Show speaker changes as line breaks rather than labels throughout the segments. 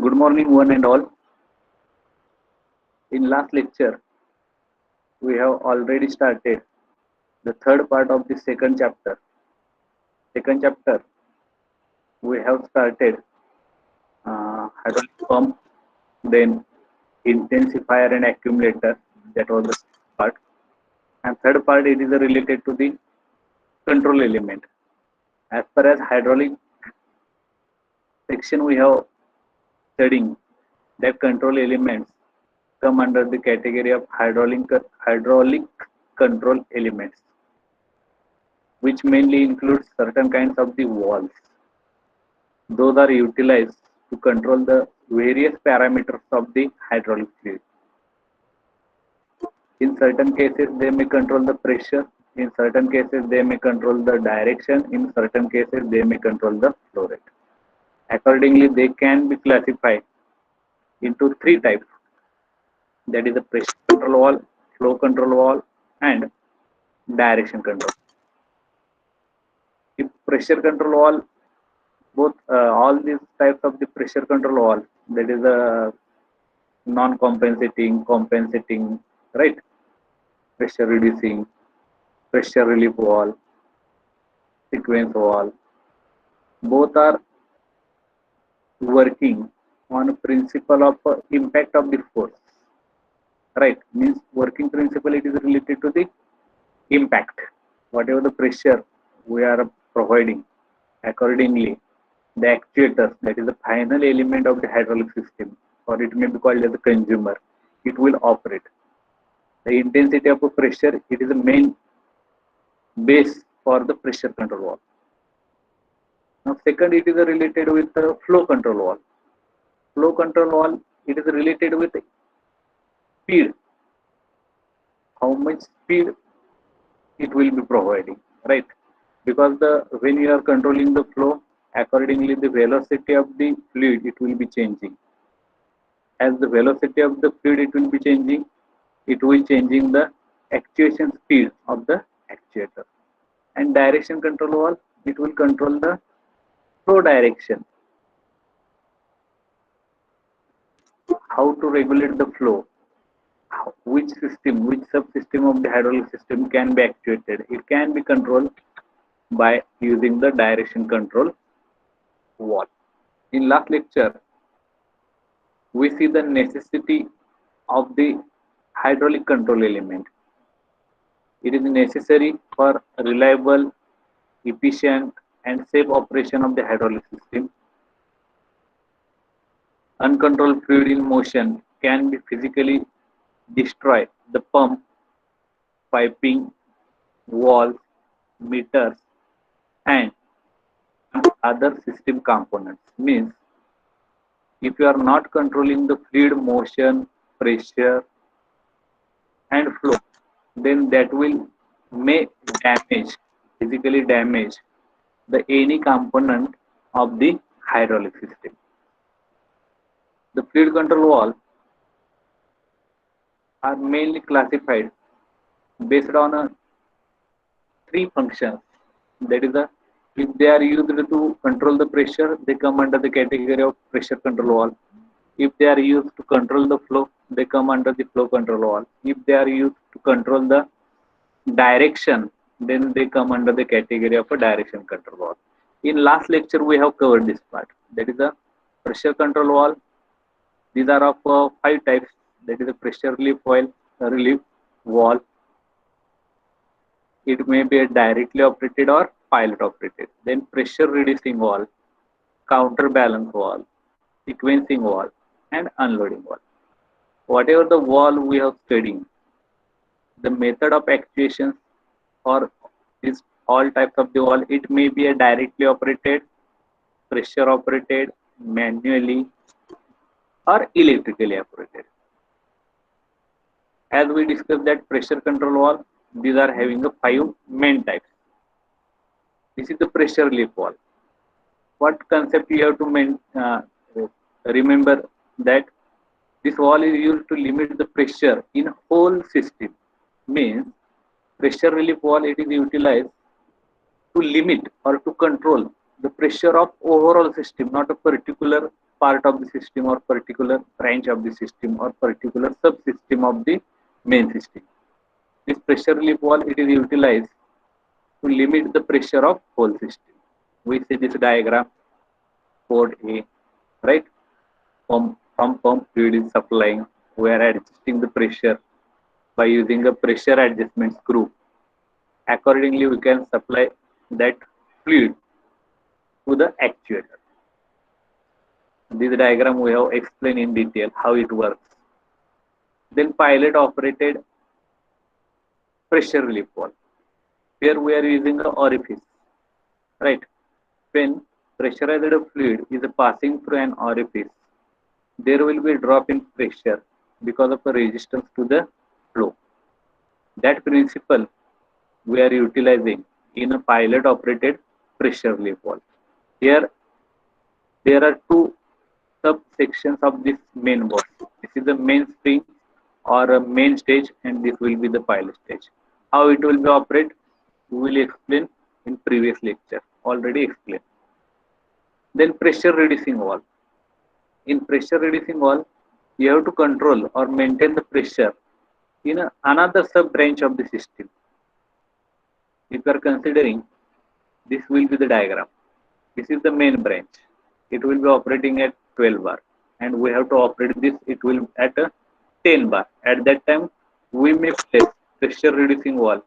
Good morning, one and all. In last lecture, we have already started the third part of the second chapter. Second chapter, we have started hydraulic pump, then intensifier and accumulator. That was the part. And third part, it is related to the control element. As far as hydraulic section, we have studying that control elements come under the category of hydraulic control elements, which mainly includes certain kinds of the valves. Those are utilized to control the various parameters of the hydraulic fluid. In certain cases, they may control the pressure. In certain cases, they may control the direction. In certain cases, they may control the flow rate. Accordingly, they can be classified into three types. That is the pressure control valve, flow control valve, and direction control. If pressure control valve, both all these types of the pressure control valve, that is a non-compensating, compensating, right? Pressure reducing, pressure relief valve, sequence valve, both are working on a principle of impact of the force, right? Means working principle, it is related to the impact. Whatever the pressure we are providing, accordingly the actuators, that is the final element of the hydraulic system, or it may be called as a consumer, it will operate. The intensity of a pressure, it is the main base for the pressure control valve. Now second, it is related with the flow control valve. Flow control valve, it is related with speed, how much speed it will be providing, right? Because when you are controlling the flow, accordingly the velocity of the fluid, it will be changing. As the velocity of the fluid, it will be changing, it will changing the actuation speed of the actuator. And direction control valve, it will control the flow direction. How to regulate the flow, which system, which subsystem of the hydraulic system can be actuated. It can be controlled by using the direction control valve. In last lecture, we see the necessity of the hydraulic control element. It is necessary for reliable, efficient, and safe operation of the hydraulic system. Uncontrolled fluid in motion can be physically destroy the pump, piping, valves, meters, and other system components. Means if you are not controlling the fluid motion, pressure, and flow, then that will may damage, physically damage the any component of the hydraulic system. The fluid control valve are mainly classified based on three functions. That is, if they are used to control the pressure, they come under the category of pressure control valve. If they are used to control the flow, they come under the flow control valve. If they are used to control the direction, then they come under the category of a direction control valve. In last lecture, we have covered this part. That is the pressure control valve. These are of five types. That is a pressure relief valve. It may be a directly operated or pilot operated. Then pressure reducing valve, counterbalance valve, sequencing valve, and unloading valve. Whatever the valve we have studied, the method of actuation or this all types of the valve, it may be a directly operated, pressure operated, manually, or electrically operated. As we discussed that pressure control valve, these are having a five main types. This is the pressure relief valve. What concept you have to remember that this valve is used to limit the pressure in whole system. Means pressure relief valve, it is utilized to limit or to control the pressure of overall system, not a particular part of the system or particular branch of the system or particular subsystem of the main system. This pressure relief valve, it is utilized to limit the pressure of whole system. We see this diagram, port A, right? From pump fluid is supplying. We are adjusting the pressure by using a pressure adjustment screw. Accordingly, we can supply that fluid to the actuator. This diagram we have explained in detail how it works. Then pilot operated pressure relief valve. Here we are using an orifice, right? When pressurized fluid is passing through an orifice, there will be a drop in pressure because of a resistance to the flow. That principle we are utilizing in a pilot operated pressure relief valve. Here there are two subsections of this main body. This is the main spring or a main stage, and this will be the pilot stage. How it will be operate, we will explain in previous lecture, already explained. Then pressure reducing valve. In pressure reducing valve, you have to control or maintain the pressure in another sub branch of the system. If you are considering, this will be the diagram. This is the main branch. It will be operating at 12 bar, and we have to operate this. It will at a 10 bar. At that time, we may place pressure reducing valve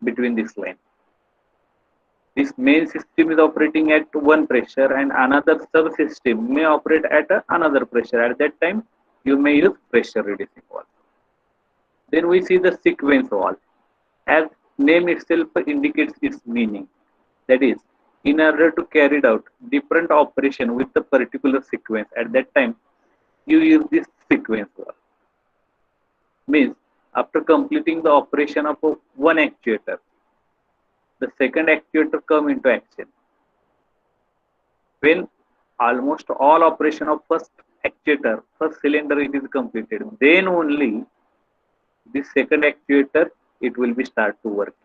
between this line. This main system is operating at one pressure, and another subsystem may operate at another pressure. At that time, you may use pressure reducing valve. Then we see the sequence valve. As name itself indicates its meaning. That is, in order to carry out different operation with the particular sequence, at that time, you use this sequence valve. Means, after completing the operation of one actuator, the second actuator come into action. When almost all operation of first actuator, first cylinder, it is completed, then only this second actuator, it will be start to work.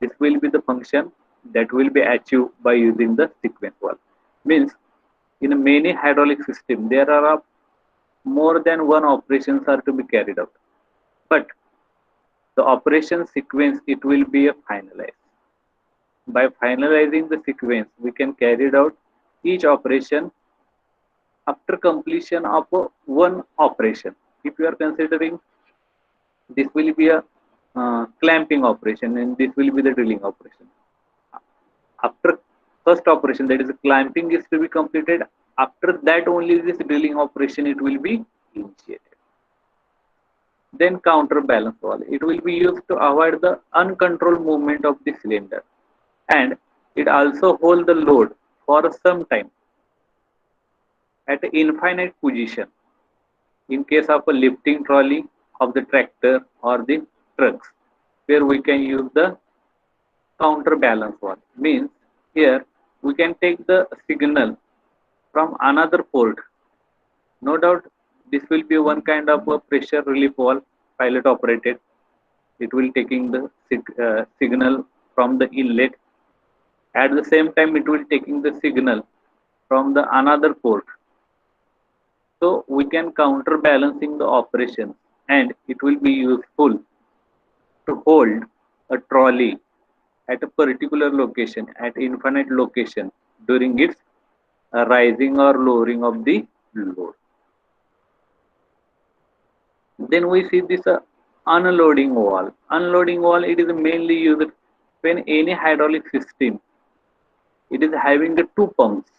This will be the function that will be achieved by using the sequence valve. Means, in many hydraulic system, there are more than one operations are to be carried out. But the operation sequence, it will be finalized. By finalizing the sequence, we can carry out each operation after completion of one operation. If you are considering, this will be a clamping operation, and this will be the drilling operation. After first operation, that is clamping, is to be completed. After that, only this drilling operation, it will be initiated. Then counterbalance valve. It will be used to avoid the uncontrolled movement of the cylinder, and it also hold the load for some time at an infinite position in case of a lifting trolley of the tractor or the trucks, where we can use the counterbalance valve. Means, here we can take the signal from another port. No doubt this will be one kind of a pressure relief valve, pilot operated. It will taking the signal from the inlet. At the same time, it will taking the signal from the another port. So we can counterbalancing the operation, and it will be useful to hold a trolley at a particular location, at infinite location, during its rising or lowering of the load. Then we see this unloading valve. Unloading valve, it is mainly used when any hydraulic system, it is having the two pumps.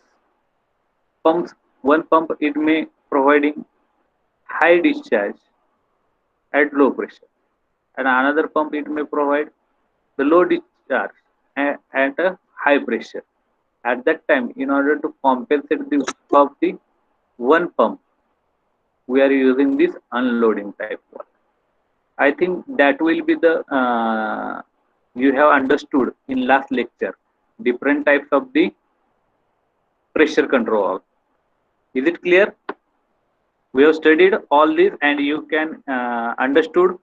One pump, it may providing high discharge at low pressure, and another pump, it may provide the low discharge at a high pressure. At that time, in order to compensate the work of the one pump, we are using this unloading type valve. I think that will be the you have understood in last lecture different types of the pressure control valve. Is it clear? We have studied all this, and you can understood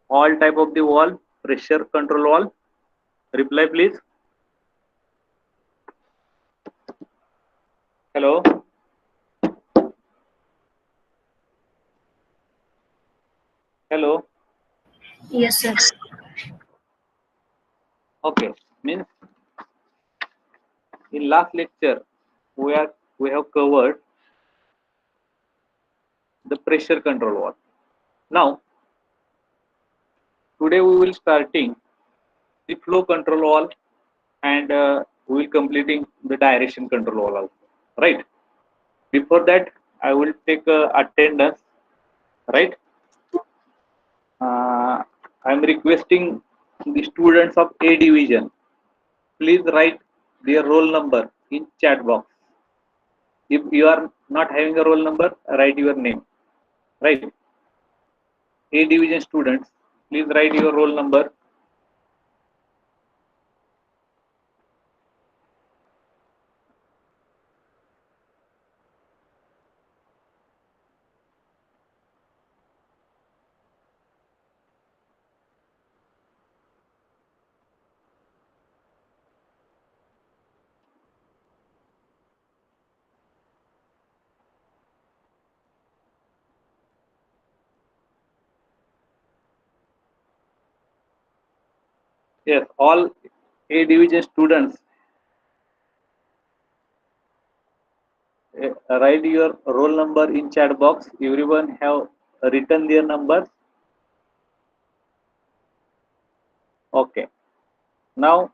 all type of the valve, pressure control valve. Reply please. Hello. Hello.
Yes, sir.
Okay. Means in last lecture we have covered the pressure control valve. Now today we will starting the flow control valve and we will completing the direction control valve also. Right. Before that, I will take attendance. Right. Uh, I am requesting the students of A division. Please write their roll number in chat box. If you are not having a roll number, write your name. Right. A division students, please write your roll number. Yes, all A division students, write your roll number in chat box. Everyone have written their numbers. Okay. Now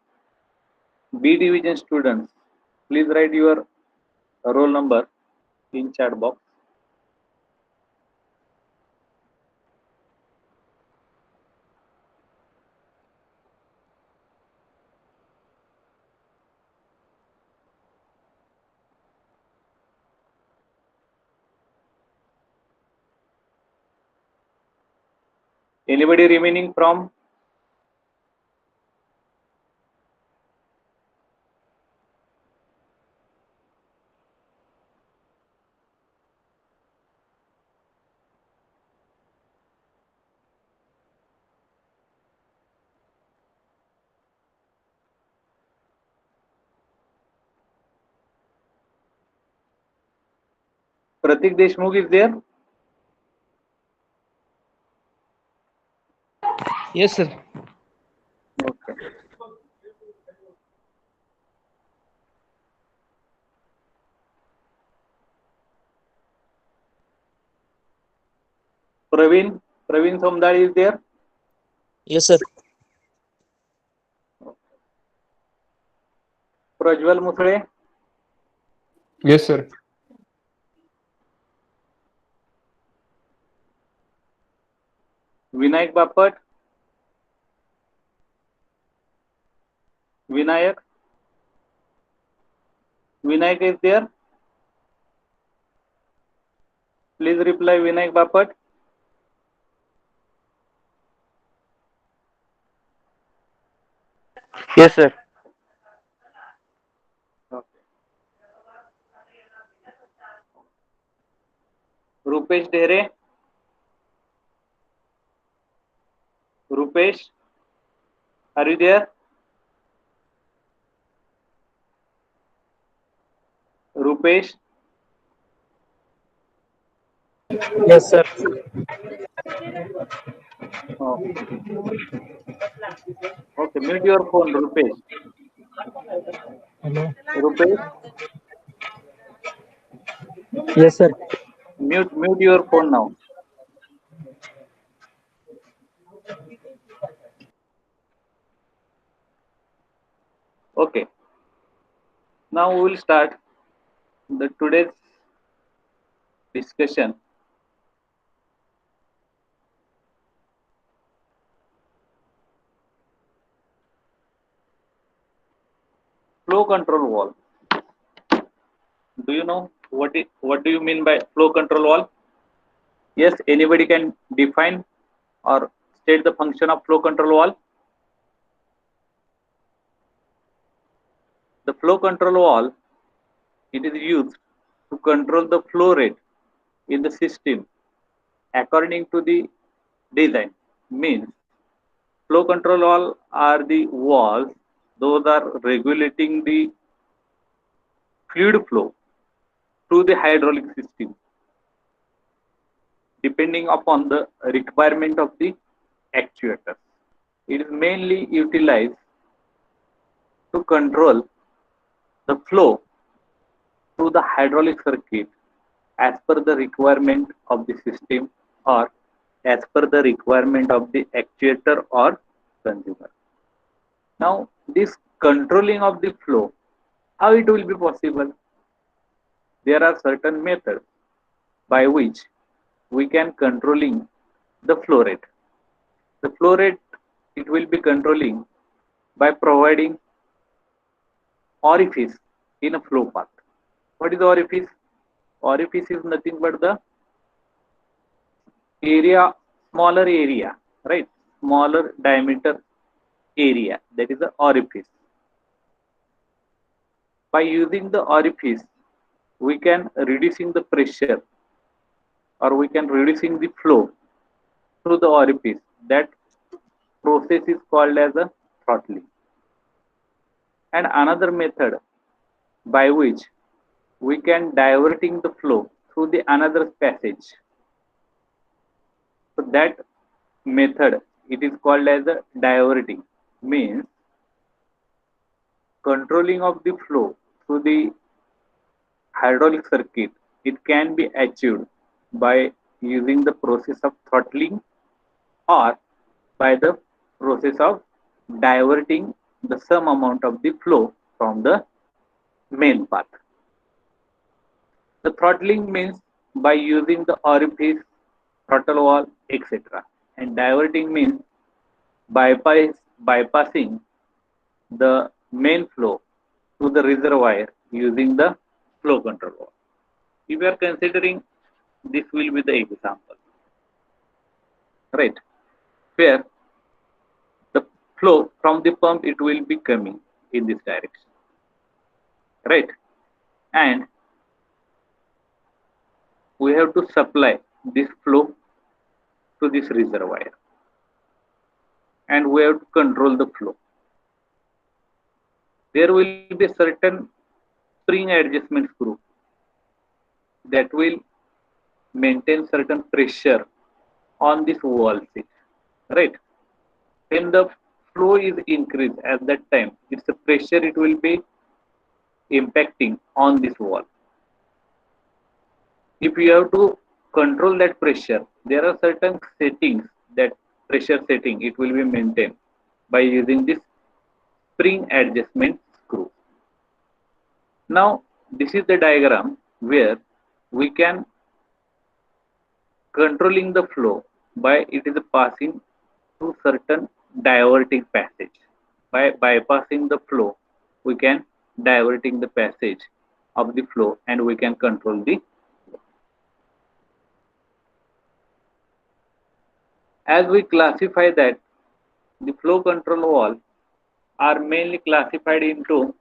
B division students, please write your roll number in chat box. Anybody remaining from Pratik Deshmukh is there?
Yes, sir.
Okay. Praveen Somdari is there?
Yes, sir.
Prajwal Musle,
Yes, sir.
Vinayak Bapat, Vinayak is there? Please reply Vinayak Bapat.
Yes, sir.
Okay. Rupesh Dhere, Rupesh, are you there? Rupesh,
Yes, sir.
oh, okay, mute your phone, Rupesh.
Hello.
Rupesh,
Yes, sir.
mute your phone now. Okay, now we will start the today's discussion. Flow control valve. Do you know what do you mean by flow control valve? Yes, anybody can define or state the function of flow control valve. The flow control valve, it is used to control the flow rate in the system according to the design. Means flow control valve are the valves, those are regulating the fluid flow through the hydraulic system. depending upon the requirement of the actuator. It is mainly utilized to control the flow through the hydraulic circuit as per the requirement of the system or as per the requirement of the actuator or consumer. Now, this controlling of the flow, how it will be possible? There are certain methods by which we can controlling the flow rate. The flow rate it will be controlling by providing orifice in a flow path. What is orifice? Orifice is nothing but the area, smaller area, right? Smaller diameter area. That is the orifice. By using the orifice, we can reducing the pressure or we can reducing the flow through the orifice. That process is called as a throttling. And another method by which we can diverting the flow through the another passage. So that method it is called as a diverting, means controlling of the flow through the hydraulic circuit. It can be achieved by using the process of throttling or by the process of diverting the some amount of the flow from the main path. The throttling means by using the orifice, throttle wall, etc. And diverting means bypassing the main flow to the reservoir using the flow control wall. If we are considering, this will be the example, right? Where the flow from the pump it will be coming in this direction, right? And we have to supply this flow to this reservoir and we have to control the flow. There will be certain spring adjustment screw that will maintain certain pressure on this wall sheet, right? When the flow is increased at that time, it's the pressure it will be impacting on this wall. If you have to control that pressure, there are certain settings that pressure setting it will be maintained by using this spring adjustment screw. Now, this is the diagram where we can controlling the flow by it is passing through certain diverting passage. By bypassing the flow, we can diverting the passage of the flow and we can control the flow. As we classify that, the flow control wall are mainly classified into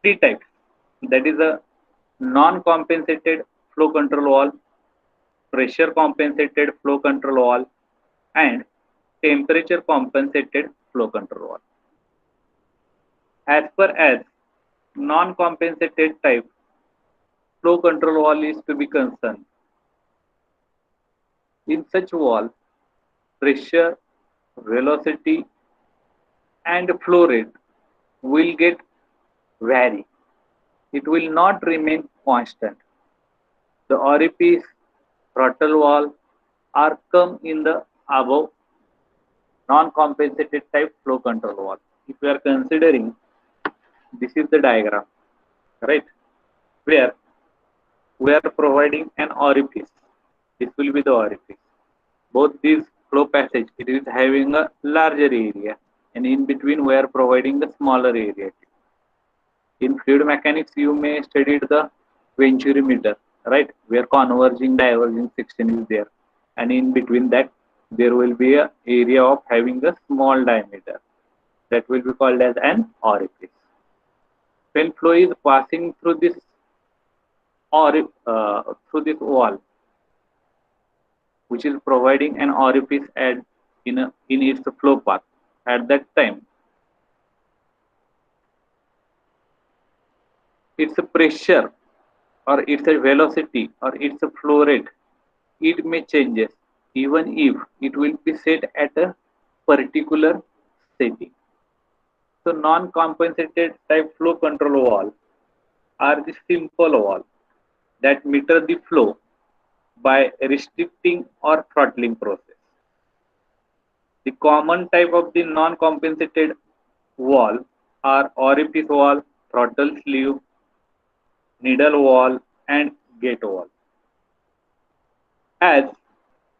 three types. That is a non-compensated flow control wall, pressure compensated flow control wall, and temperature compensated flow control wall. As per as non-compensated type flow control wall is to be concerned, in such wall, pressure, velocity, and flow rate will get vary. It will not remain constant. The orifice, throttle wall are come in the above non-compensated type flow control wall. If we are considering, this is the diagram, right? Where we are providing an orifice. This will be the orifice. Both these flow passage, it is having a larger area, and in between we are providing the smaller area. In fluid mechanics, you may study the venturimeter, right? Where converging, diverging section is there, and in between that, there will be a area of having a small diameter that will be called as an orifice. When flow is passing through this or through this wall, which is providing an orifice in its flow path, at that time, its a pressure or its a velocity or its a flow rate it may changes even if it will be set at a particular setting. So non-compensated type flow control valve are the simple valve that meter the flow by restricting or throttling process. The common type of the non-compensated valve are orifice valve, throttle sleeve, needle valve, and gate valve. As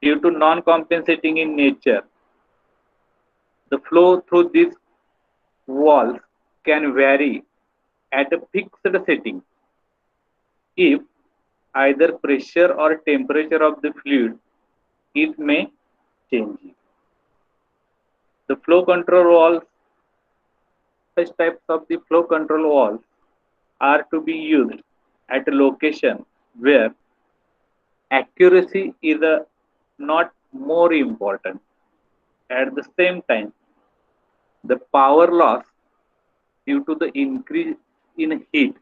due to non-compensating in nature, the flow through these valves can vary at a fixed setting if either pressure or temperature of the fluid it may change. The flow control valves, such types of the flow control valves are to be used at a location where accuracy is not more important. At the same time, the power loss due to the increase in heat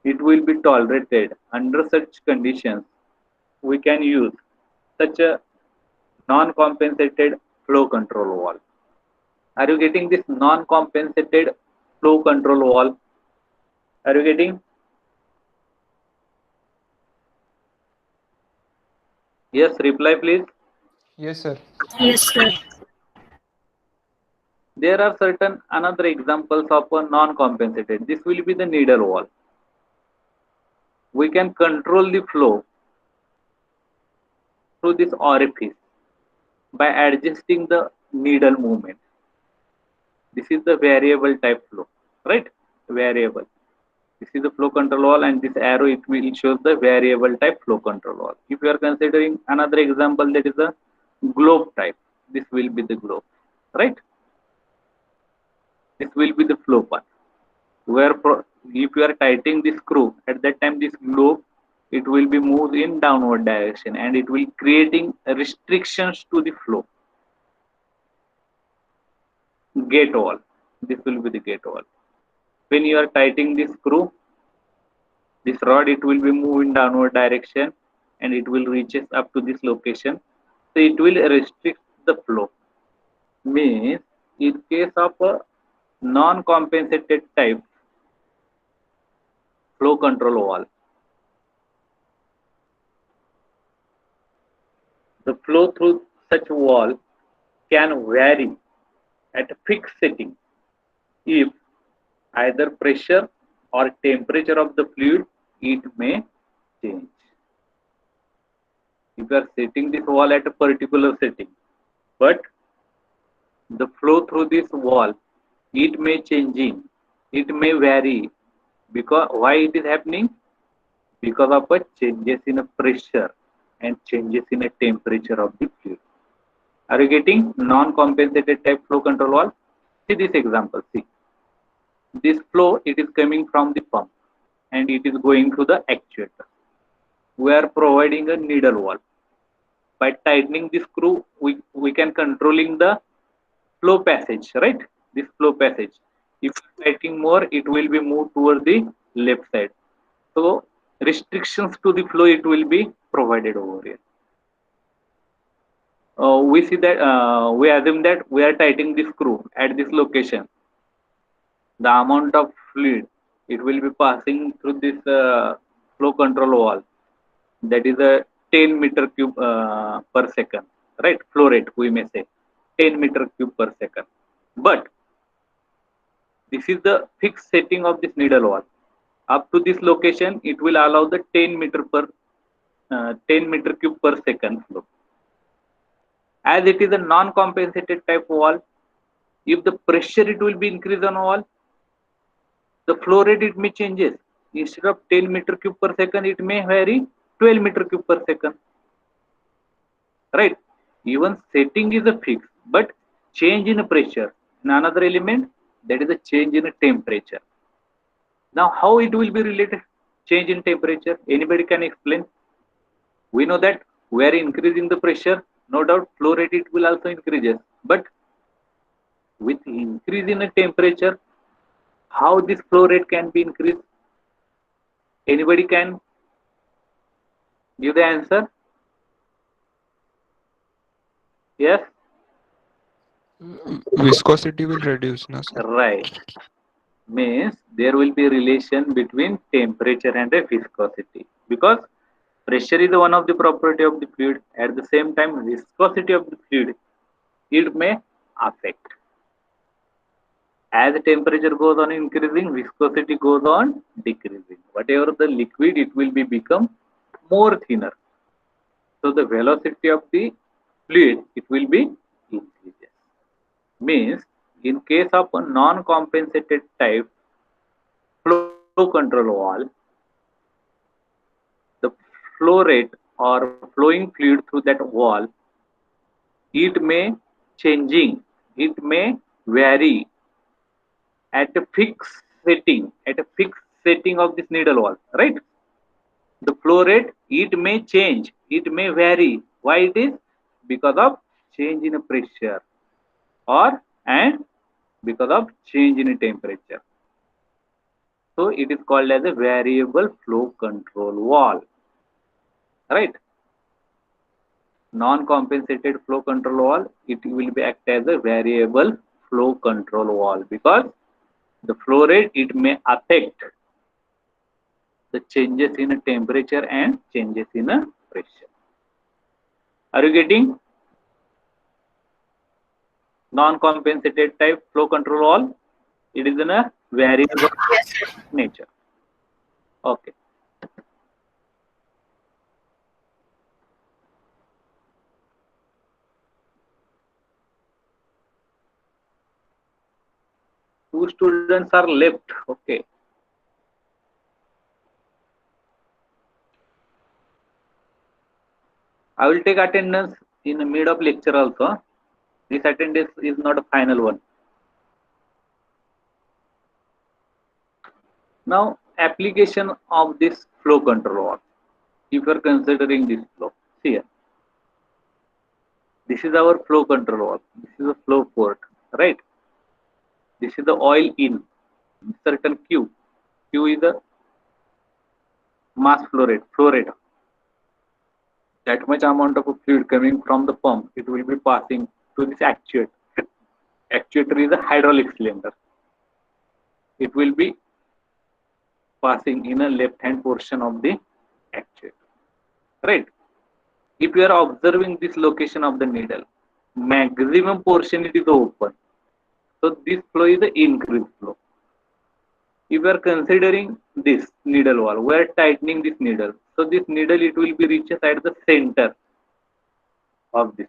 it will be tolerated. Under such conditions, we can use such a non-compensated flow control valve. Are you getting this non-compensated flow control valve? Are you getting? Yes, reply please.
Yes, sir.
Yes, sir.
There are certain another examples of a non-compensated. This will be the needle valve. We can control the flow through this orifice by adjusting the needle movement. This is the variable type flow, right? Variable. This is the flow control valve, and this arrow it will shows the variable type flow control valve. If you are considering another example, that is a globe type. This will be the globe, right? This will be the flow path. Where if you are tightening the screw, at that time this globe it will be moved in downward direction and it will creating restrictions to the flow. Gate valve. This will be the gate valve. When you are tightening the screw, this rod it will be moved in downward direction and it will reaches up to this location. So it will restrict the flow. Means in case of a non-compensated type flow control valve, the flow through such valve can vary at a fixed setting if either pressure or temperature of the fluid it may change. If you are setting this valve at a particular setting, but the flow through this valve it may changing, it may vary. Because why it is happening? Because of a changes in a pressure and changes in a temperature of the fluid. Are you getting non-compensated type flow control valve? See this example. See this flow it is coming from the pump and it is going to the actuator. We are providing a needle valve. By tightening the screw, we can controlling the flow passage, right? This flow passage. If tightening more, it will be moved toward the left side. So restrictions to the flow it will be provided over here. We see that we assume that we are tightening the screw at this location. The amount of fluid it will be passing through this flow control valve, that is a 10 meter cube per second, right? Flow rate we may say 10 meter cube per second. But this is the fixed setting of this needle valve. Up to this location, it will allow the 10 meter cube per second flow. As it is a non-compensated type valve, if the pressure it will be increased on valve, the flow rate it may changes. Instead of 10 meter cube per second, it may vary 12 meter cube per second. Right? Even setting is a fix, but change in a pressure. And another element, that is a change in a temperature. Now, how it will be related? Change in temperature. Anybody can explain? We know that we are increasing the pressure, no doubt flow rate it will also increases. But with increase in a temperature, how this flow rate can be increased? Anybody can give the answer? Yes,
Viscosity will reduce, na sir?
right. Means there will be relation between temperature and a viscosity, because pressure is one of the property of the fluid. At the same time, viscosity of the fluid, it may affect. As the temperature goes on increasing, viscosity goes on decreasing. Whatever the liquid, it will be become more thinner. So the velocity of the fluid, it will be increases. Means in case of a non-compensated type flow control wall, the flow rate or flowing fluid through that wall, it may changing, it may vary at a fixed setting of this needle wall, right? The flow rate, it may change, it may vary. Why it is? Because of change in pressure, or and because of change in temperature. So it is called as a variable flow control wall, right? Non-compensated flow control wall, it will be act as a variable flow control wall, because the flow rate, it may affect the changes in a temperature and changes in a pressure. Are you getting? Non-compensated type flow control wall, it is in a variable
Yes, sir.
nature. Okay. Two students are left. Okay. I will take attendance in the mid of lecture also. This attendance is not a final one. Now, application of this flow control wall. If you are considering this flow, see here. This is our flow control wall. This is a flow port, right? This is the oil in certain Q. Q is the mass flow rate. That much amount of fluid coming from the pump, it will be passing to this actuator. Actuator is a hydraulic cylinder. It will be passing in a left hand portion of the actuator, right? If you are observing this location of the needle, maximum portion it is open, so this flow is the increased flow. If we are considering this needle wall, we are tightening this needle, so this needle, it will be reaches at the center of this.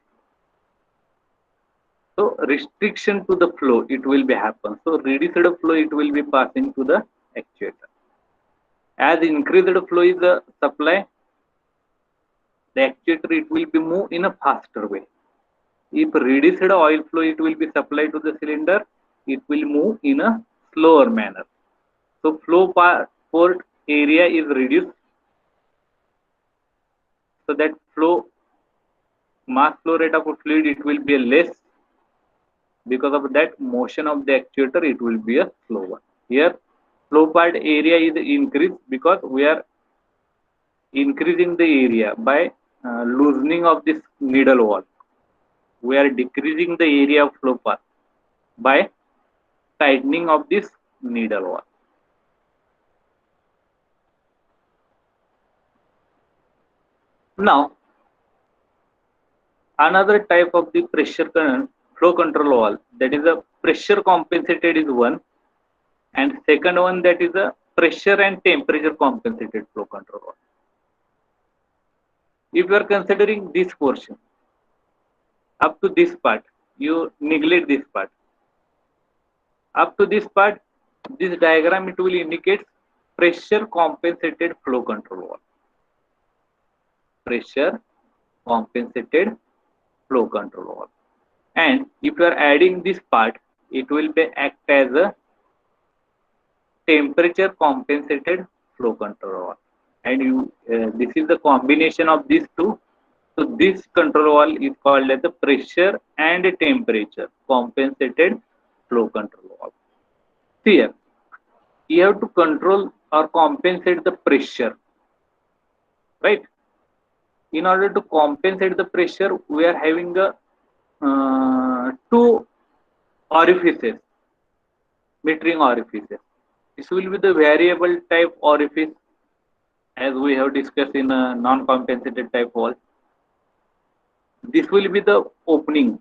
So restriction to the flow, it will be happen. So reduced flow, it will be passing to the actuator. As increased flow is the supply, the actuator, it will be move in a faster way. If reduced oil flow, it will be supplied to the cylinder, it will move in a slower manner. So flow port area is reduced, so that flow mass flow rate of a fluid, it will be less. Because of that, motion of the actuator, it will be a slower. Here flow part area is increased because we are increasing the area by loosening of this needle wall. We are decreasing the area of flow path by tightening of this needle wall. Now, another type of the pressure flow control wall, that is a pressure compensated is one, and second one, that is a pressure and temperature compensated flow control wall. If you are considering this portion, up to this part, you neglect this part. Up to this part, this diagram, it will indicate pressure compensated flow control wall. Pressure compensated flow control wall. And if you are adding this part, it will be act as a temperature compensated flow control wall. And this is the combination of these two. So this control wall is called as the pressure and temperature compensated flow control wall. Here, you have to control or compensate the pressure, right? In order to compensate the pressure, we are having a two orifices, metering orifices. This will be the variable type orifice as we have discussed in a non-compensated type wall. This will be the opening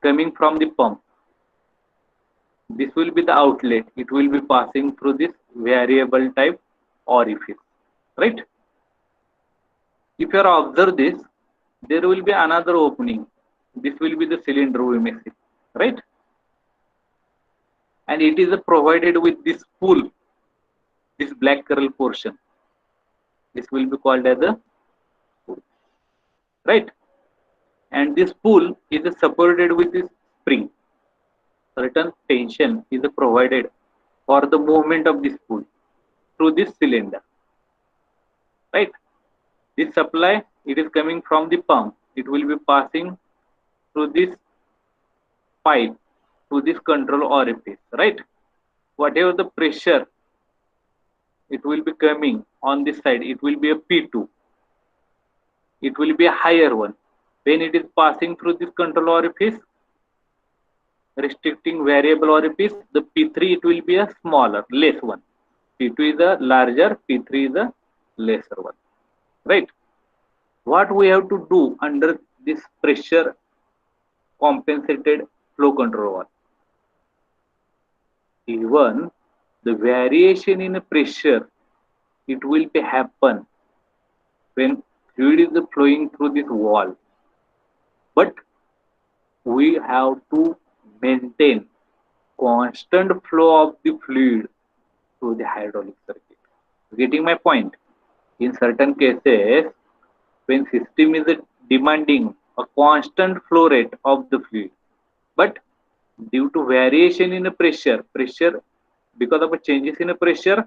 coming from the pump. This will be the outlet. It will be passing through this variable type orifice, right? If you observe this, there will be another opening. This will be the cylinder we may see, right? And it is provided with this spool, this black curl portion. This will be called as a spool, right? And this spool is supported with this spring. Certain tension is provided for the movement of this spool through this cylinder, right? This supply, it is coming from the pump. It will be passing through this pipe to this control orifice, right? Whatever the pressure, it will be coming on this side. It will be a P2. It will be a higher one. When it is passing through this control orifice, restricting variable orifice, the P3 it will be a smaller, less one. P2 is a larger, P3 is a lesser one, right? What we have to do under this pressure compensated flow control wall? Even the variation in pressure, it will be happen when fluid is flowing through this wall. But we have to maintain constant flow of the fluid through the hydraulic circuit. Getting my point? In certain cases, when system is demanding a constant flow rate of the fluid, but due to variation in pressure, because of changes in pressure,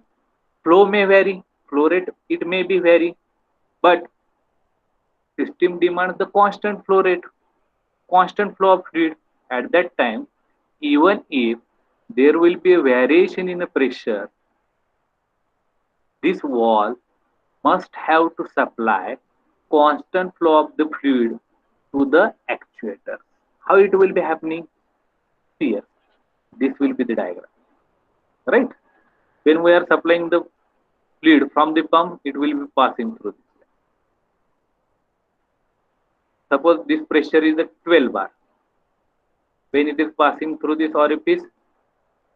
flow may vary, flow rate it may be vary, but system demands the constant flow rate, constant flow of fluid. At that time, even if there will be a variation in pressure, this wall must have to supply constant flow of the fluid to the actuator. How it will be happening? Here, this will be the diagram, right? When we are supplying the fluid from the pump, it will be passing through this. Suppose this pressure is at 12 bar. When it is passing through this orifice,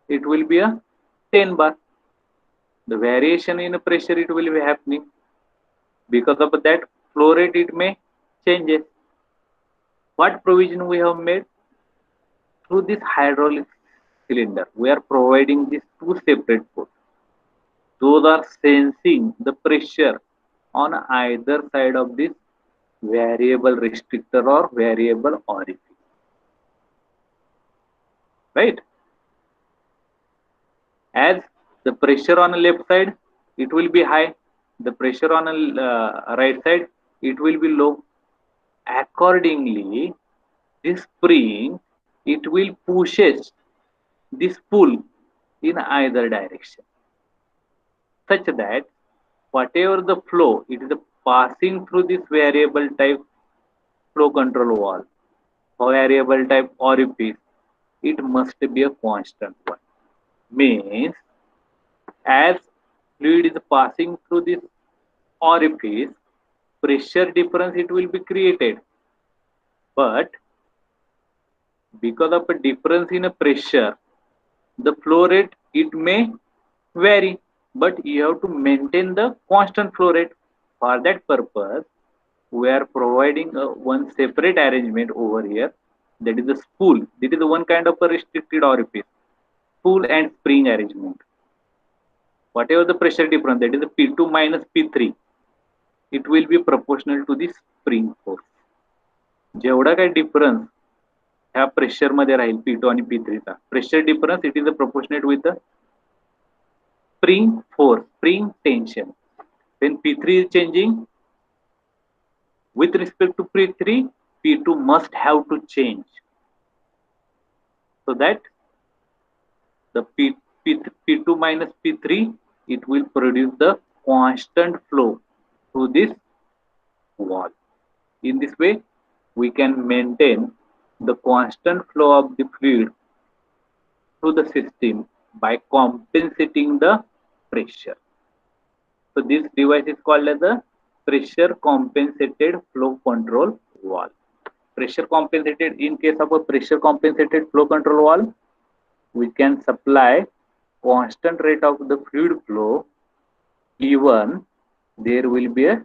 it will be a 10 bar. The variation in pressure it will be happening. Because of that, flow rate it may change. What provision we have made? Through this hydraulic cylinder, we are providing these two separate ports. Those are sensing the pressure on either side of this variable restrictor or variable orifice, right? As the pressure on the left side, it will be high. The pressure on the right side, it will be low. Accordingly, this spring, it will pushes this spool in either direction, such that whatever the flow, it is passing through this variable type flow control wall or variable type orifice, it must be a constant one. Means as fluid is passing through this orifice, pressure difference it will be created. But because of a difference in a pressure, the flow rate it may vary, but you have to maintain the constant flow rate. For that purpose, we are providing one separate arrangement over here, that is the spool. This is one kind of a restricted orifice, spool and spring arrangement. Whatever the pressure difference, that is the P2 minus P3, it will be proportional to the spring force. जेवढा काही difference ह्या pressure मध्ये राहील P2 आणि P3 चा pressure difference it is proportionate with the spring force, spring tension. When P3 is changing with respect to P3, P2 must have to change, so that the P2 minus P3, it will produce the constant flow through this wall. In this way, we can maintain the constant flow of the fluid through the system by compensating the pressure. So this device is called as a pressure compensated flow control valve. Pressure compensated, in case of a pressure compensated flow control valve, we can supply constant rate of the fluid flow even there will be a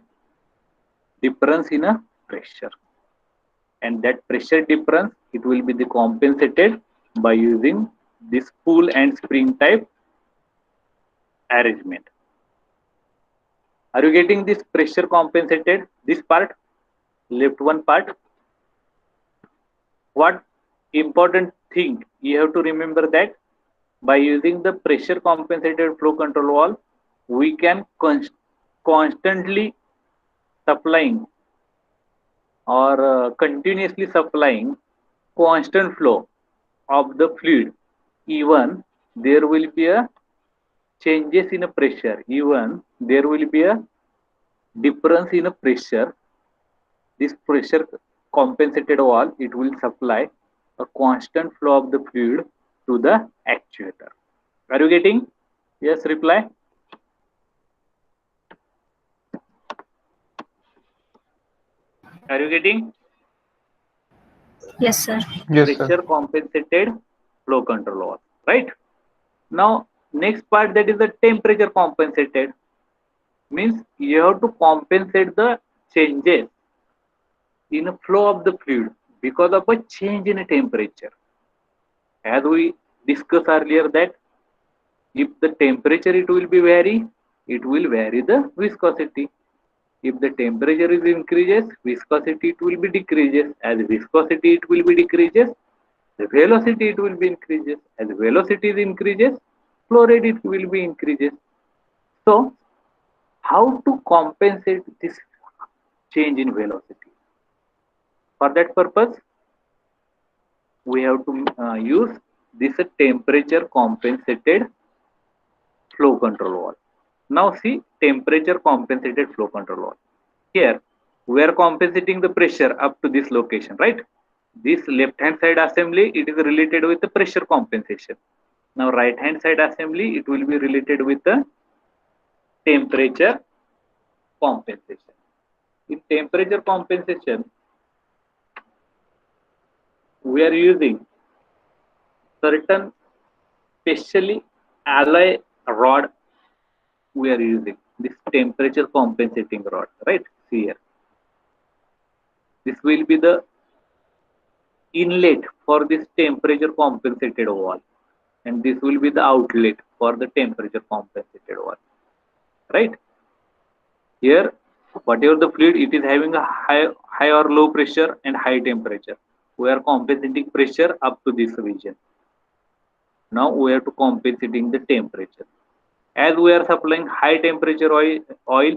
difference in a pressure, and that pressure difference it will be the compensated by using this spool and spring type arrangement. Are you getting this pressure compensated, this part, left one part? What important thing you have to remember, that by using the pressure compensated flow control valve we can constantly supplying or continuously supplying constant flow of the fluid even there will be a changes in a pressure, even there will be a difference in a pressure. This pressure compensated valve it will supply a constant flow of the fluid to the actuator. Are you getting? Yes, reply. Are you getting?
Yes, sir.
Yes, sir.
Pressure compensated flow control valve, right? Now next part, that is the temperature compensated, means you have to compensate the changes in a flow of the fluid because of a change in a temperature. As we discussed earlier, that if the temperature it will be vary, it will vary the viscosity. If the temperature is increases, viscosity it will be decreases. As viscosity it will be decreases, the velocity it will be increases. As velocity is increases, flow rate it will be increases. So how to compensate this change in velocity? For that purpose, we have to use this temperature compensated flow control valve. Now see temperature compensated flow control valve. Here we are compensating the pressure up to this location, right? This left hand side assembly it is related with the pressure compensation. Now right hand side assembly it will be related with the temperature compensation. In temperature compensation, we are using certain specially alloy rod. We are using this temperature compensating rod, right? See here, this will be the inlet for this temperature compensated valve, and this will be the outlet for the temperature compensated valve, right? Here whatever the fluid it is having a high or low pressure and high temperature, we are compensating pressure up to this region. Now we are to compensating the temperature. As we are supplying high temperature oil,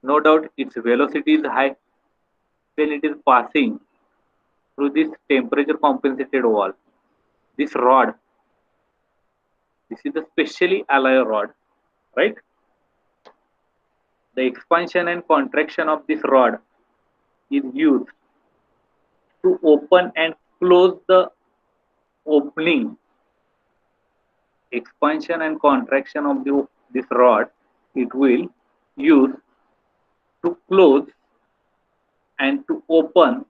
no doubt its velocity is high. When it is passing through this temperature compensated valve, this rod, this is the specially alloy rod, right? The expansion and contraction of this rod is used to open and close the opening. Expansion and contraction of this rod it will use to close and to open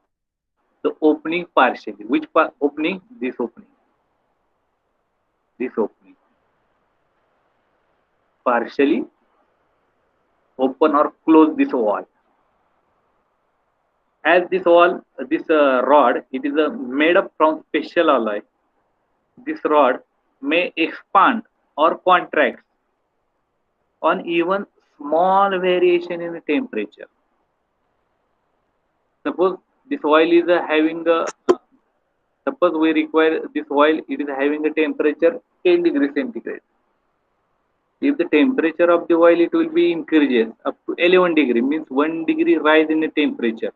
the opening partially. Which opening? This opening. This opening. Partially open or close this wall. As this wall, this rod, it is made up from special alloy. This rod may expand or contract on even small variation in the temperature. Suppose this oil is having a suppose we require this oil it is having a temperature 10 degrees centigrade. If the temperature of the oil it will be increases up to 11 degree, means 1 degree rise in the temperature.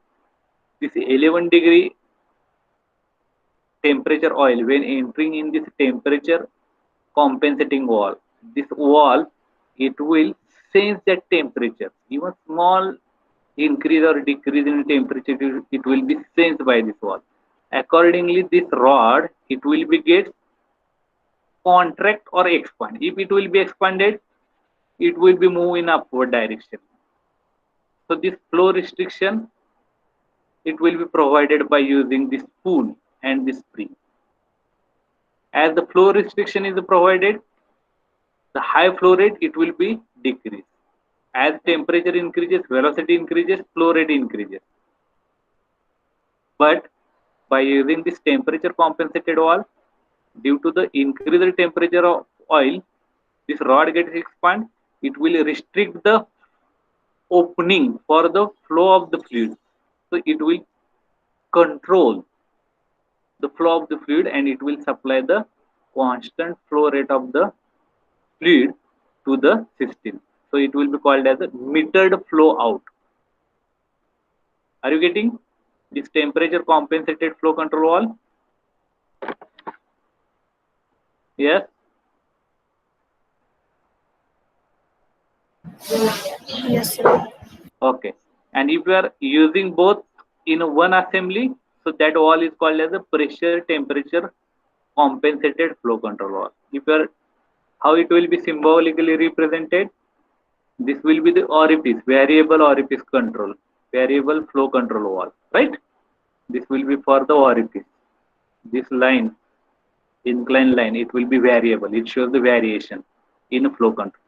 This 11 degree temperature oil when entering in this temperature compensating wall, this wall it will sense that temperature, even small increase or decrease in temperature, it will be sensed by this wall. Accordingly, this rod, it will be get contract or expand. If it will be expanded, it will be move in upward direction. So this flow restriction, it will be provided by using this spool and this spring. As the flow restriction is provided, the high flow rate, it will be decreased. As temperature increases, velocity increases, flow rate increases. But by using this temperature compensated valve, due to the increased temperature of oil, this rod gets expand, it will restrict the opening for the flow of the fluid. So it will control the flow of the fluid and it will supply the constant flow rate of the fluid to the system. So it will be called as a metered flow out. Are you getting this temperature compensated flow control valve? Yes.
Yes, sir.
Okay. And if you are using both in one assembly, so that wall is called as a pressure temperature compensated flow control wall. If you are, how it will be symbolically represented, this will be the orifice, variable orifice control, variable flow control wall, right? This will be for the orifice. This line, inclined line, it will be variable. It shows the variation in flow control.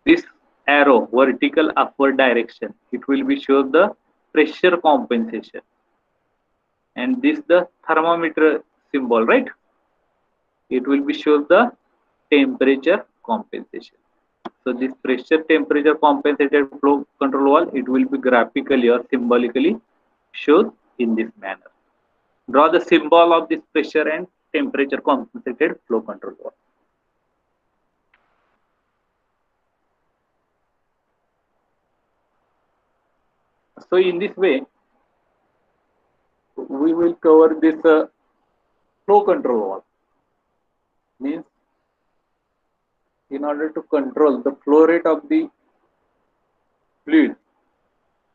This arrow, vertical upward direction, it will be show the pressure compensation. And this the thermometer symbol, right? It will be show the temperature compensation. So this pressure temperature compensated flow control wall, it will be graphically or symbolically shown in this manner. Draw the symbol of this pressure and temperature compensated flow control wall. So in this way, we will cover this flow control wall. Means in order to control the flow rate of the fluid,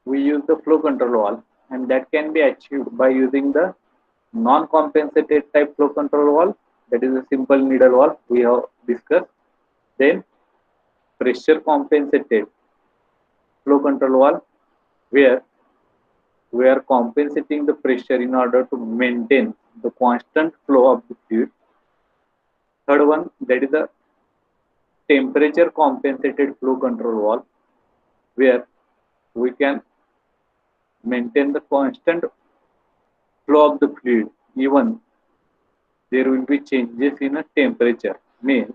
we use the flow control wall, and that can be achieved by using the non-compensated type flow control wall, that is a simple needle wall we have discussed. Then pressure compensated flow control wall, where we are compensating the pressure in order to maintain the constant flow of the fluid. Third one, that is the temperature compensated flow control wall, where we can maintain the constant flow of the fluid even there will be changes in a temperature. Means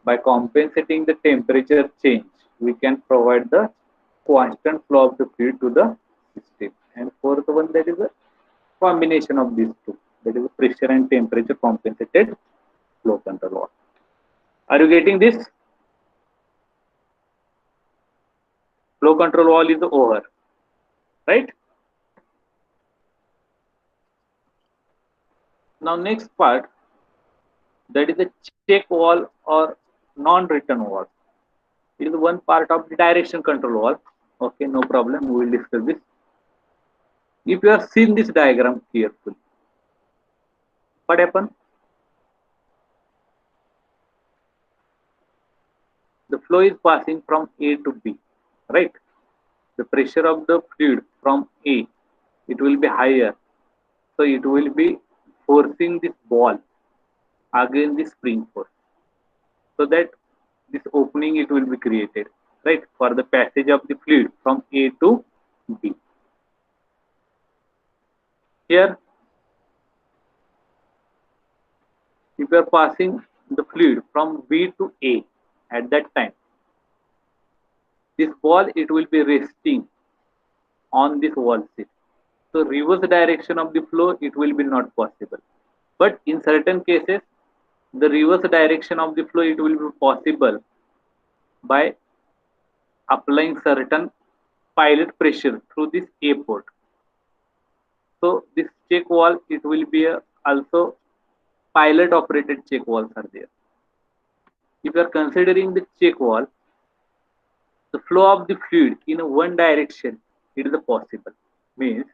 by compensating the temperature change, we can provide the constant flow of the fluid to the system. And fourth one, that is a combination of these two, that is pressure and temperature compensated flow control wall. Are you getting this? Flow control wall is over, right? Now next part, that is a check wall or non-return wall. It is one part of the direction control wall. Okay, no problem, we will discuss this. If you have seen this diagram carefully, what happened? The flow is passing from A to B, right? The pressure of the fluid from A, it will be higher. So it will be forcing this ball against the spring force. So that this opening it will be created, right? For the passage of the fluid from A to B. Here, if you are passing the fluid from B to A at that time, this ball it will be resting on this wall sheet. So reverse direction of the flow it will be not possible. But in certain cases, the reverse direction of the flow it will be possible by applying certain pilot pressure through this A port. So this check wall it will be also pilot operated check walls are there. If you are considering the check wall, the flow of the fluid in one direction it is a possible. Means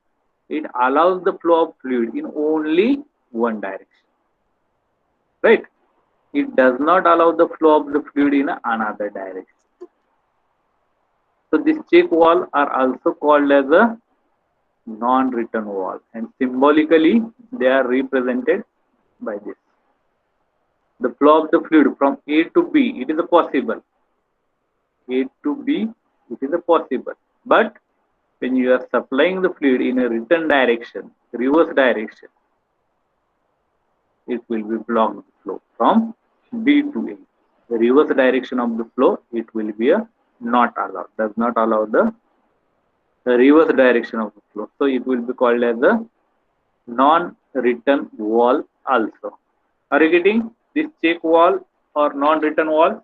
it allows the flow of fluid in only one direction. Right? It does not allow the flow of the fluid in another direction. So these check valves are also called as a non-return valve, and symbolically they are represented by this. The flow of the fluid from A to B, it is a possible. A to B, it is a possible. But when you are supplying the fluid in a return direction, reverse direction, it will be blocked flow from B to A. The reverse direction of the flow, it will be a not allowed, does not allow the reverse direction of the flow. So it will be called as a non-return wall also. Are you getting this check wall or non-return wall?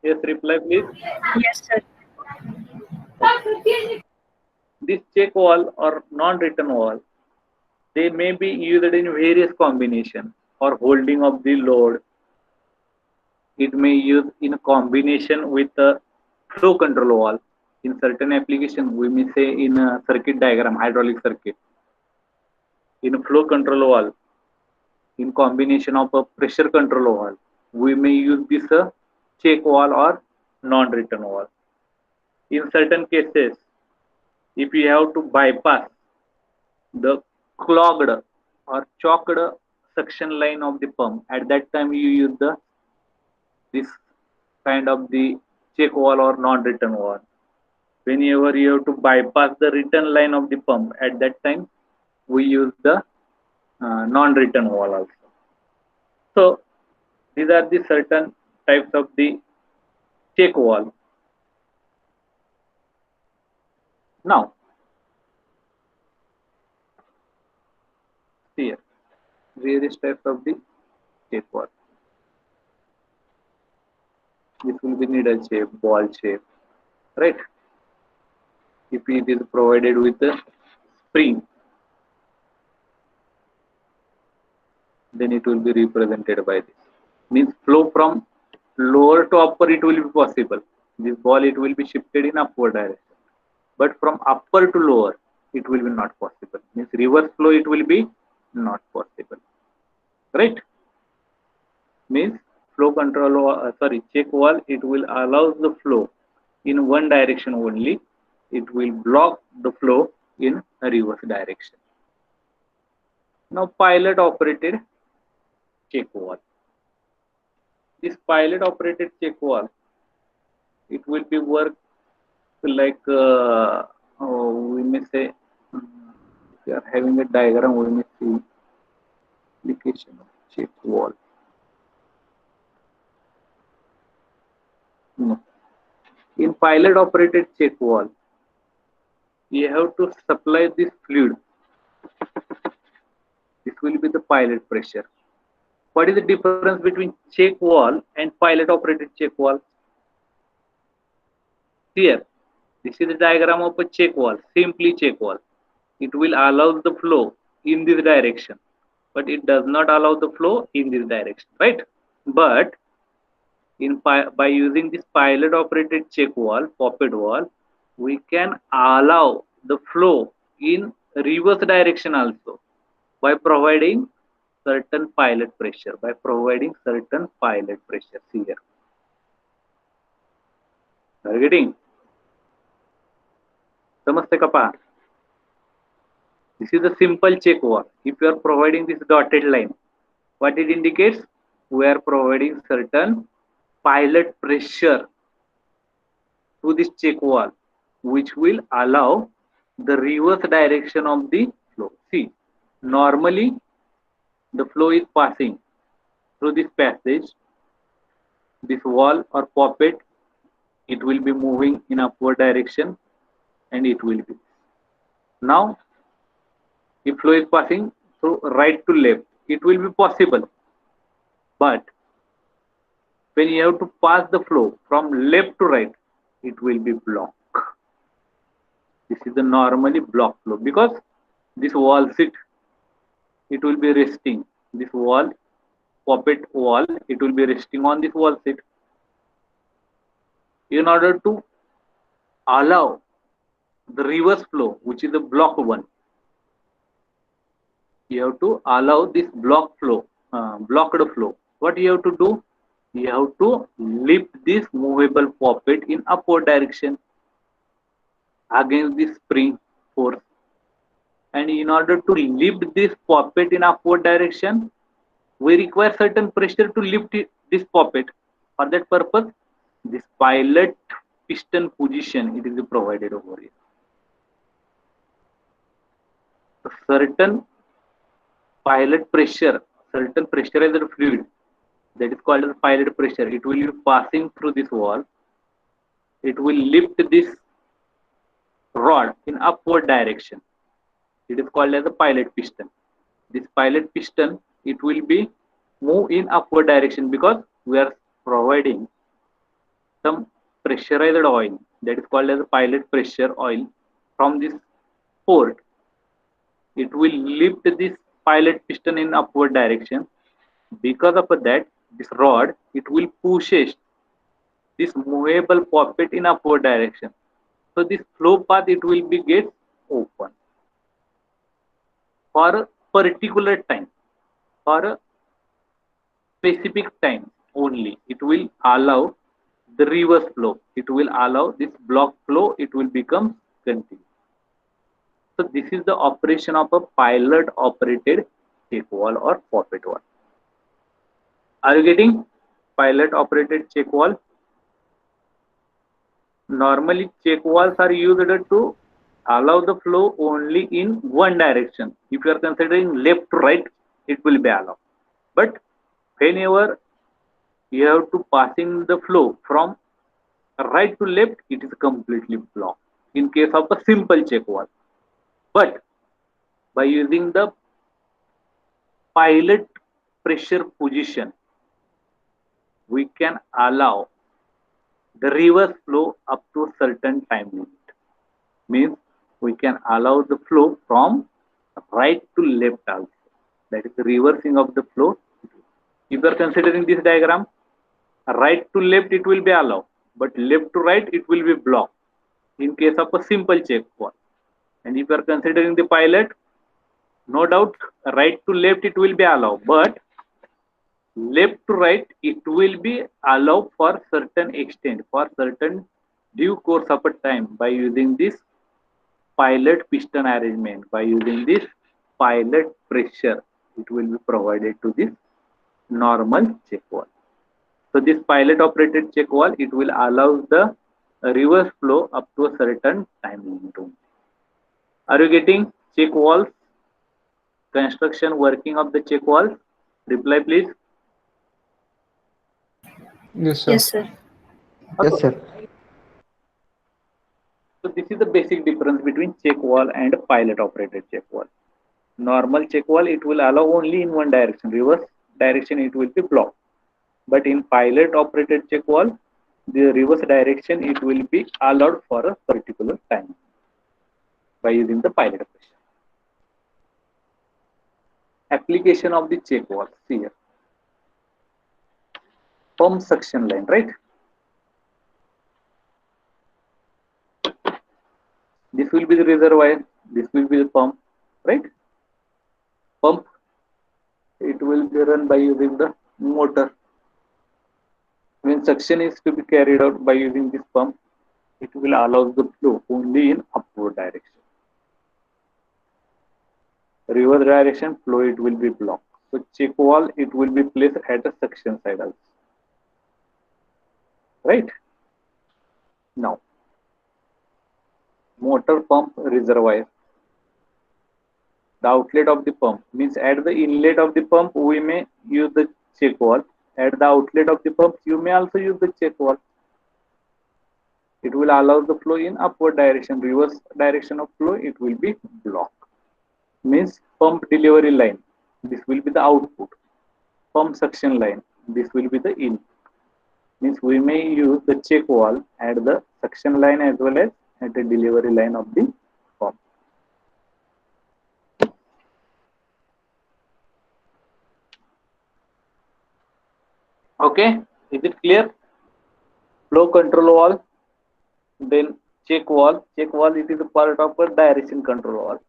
Yes, reply please.
Yes, sir.
This check wall or non-return wall, they may be used in various combinations for holding of the load. It may use in a combination with a flow control wall. In certain application, we may say in a circuit diagram, hydraulic circuit, in a flow control wall, in combination of a pressure control wall, we may use this check wall or non-return wall. In certain cases, if you have to bypass the clogged or choked suction line of the pump, at that time you use the this kind of the check wall or non-return wall. Whenever you have to bypass the return line of the pump, at that time we use the non-return wall also. So these are the certain types of the check wall. Now, here various types of the check wall. This will be needle shape, ball shape, right? If it is provided with a spring, then it will be represented by this. Means flow from lower to upper, it will be possible. This ball, it will be shifted in upward direction. But from upper to lower, it will be not possible. Means reverse flow, it will be not possible. Right? Means flow control, check wall, it will allow the flow in one direction only. It will block the flow in a reverse direction. Now pilot operated check wall. This pilot operated check wall, it will be work like we may say, if we are having a diagram, we may see application of check wall. No. In pilot operated check wall, you have to supply this fluid. This will be the pilot pressure. What is the difference between check wall and pilot operated check wall? Here, this is the diagram of a check wall, simply check wall. It will allow the flow in this direction, but it does not allow the flow in this direction, right? But by using this pilot operated check wall, poppet wall, we can allow the flow in reverse direction also by providing certain pilot pressure, here. Are you getting? Namaste Kapa. This is a simple check wall. If you are providing this dotted line, what it indicates? We are providing certain pilot pressure to this check wall, which will allow the reverse direction of the flow. See, normally the flow is passing through this passage, this wall or poppet, it will be moving in upward direction, and it will be. Now, if flow is passing through right to left, it will be possible. But when you have to pass the flow from left to right, it will be blocked. This is the normally block flow because this wall sit, it will be resting. This wall, poppet wall, it will be resting on this wall sit. In order to allow the reverse flow, which is the block one. You have to allow this blocked flow. What you have to do? You have to lift this movable poppet in upward direction against the spring force. And in order to lift this poppet in upward direction, we require certain pressure to lift this poppet. For that purpose, this pilot piston position it is provided over here. So certain pressurized fluid that is called as pilot pressure. It will be passing through this wall. It will lift this rod in upward direction. It is called as a pilot piston. This pilot piston it will be move in upward direction because we are providing some pressurized oil that is called as a pilot pressure oil from this port. It will lift this pilot piston in upward direction. Because of that, this rod it will pushes this movable poppet in upward direction. So this flow path it will be get open for a particular time, for a specific time only. It will allow the reverse flow. It will allow this block flow. It will become continuous. So this is the operation of a pilot operated check wall or poppet wall. Are you getting pilot operated check wall? Normally check walls are used to allow the flow only in one direction. If you are considering left to right, it will be allowed. But whenever you have to passing the flow from right to left, it is completely blocked in case of a simple check wall. But by using the pilot pressure position, we can allow the reverse flow up to a certain time limit. Means we can allow the flow from right to left also. That is the reversing of the flow. If you are considering this diagram, right to left it will be allowed, but left to right it will be blocked in case of a simple check wall. And if you are considering the pilot, no doubt right to left it will be allowed, but left to right it will be allowed for certain extent, for certain due course of a time by using this pilot piston arrangement. By using this pilot pressure it will be provided to this normal check wall. So this pilot operated check wall it will allow the reverse flow up to a certain time limit. Are you getting check walls? Construction working of the check walls? Reply please.
Yes, sir.
Yes, sir.
Yes, sir.
So this is the basic difference between check wall and pilot operated check wall. Normal check wall it will allow only in one direction, reverse direction it will be blocked. But in pilot operated check wall, the reverse direction it will be allowed for a particular time by using the pilot pressure. Application of the check wall. See here. Pump suction line, right? This will be the reservoir, this will be the pump, right? Pump, it will be run by using the motor. When suction is to be carried out by using this pump, it will allow the flow only in upward direction. Reverse direction flow it will be blocked. So check wall it will be placed at the suction side also. Right? Now, motor pump reservoir. The outlet of the pump means at the inlet of the pump we may use the check wall. At the outlet of the pump you may also use the check wall. It will allow the flow in upward direction. Reverse direction of flow it will be blocked. Means pump delivery line. This will be the output. Pump suction line. This will be the input. Means we may use the check wall at the suction line as well as at the delivery line of the pump. Okay, is it clear? Flow control wall, then check valve. Check valve, it is a part of a direction control valve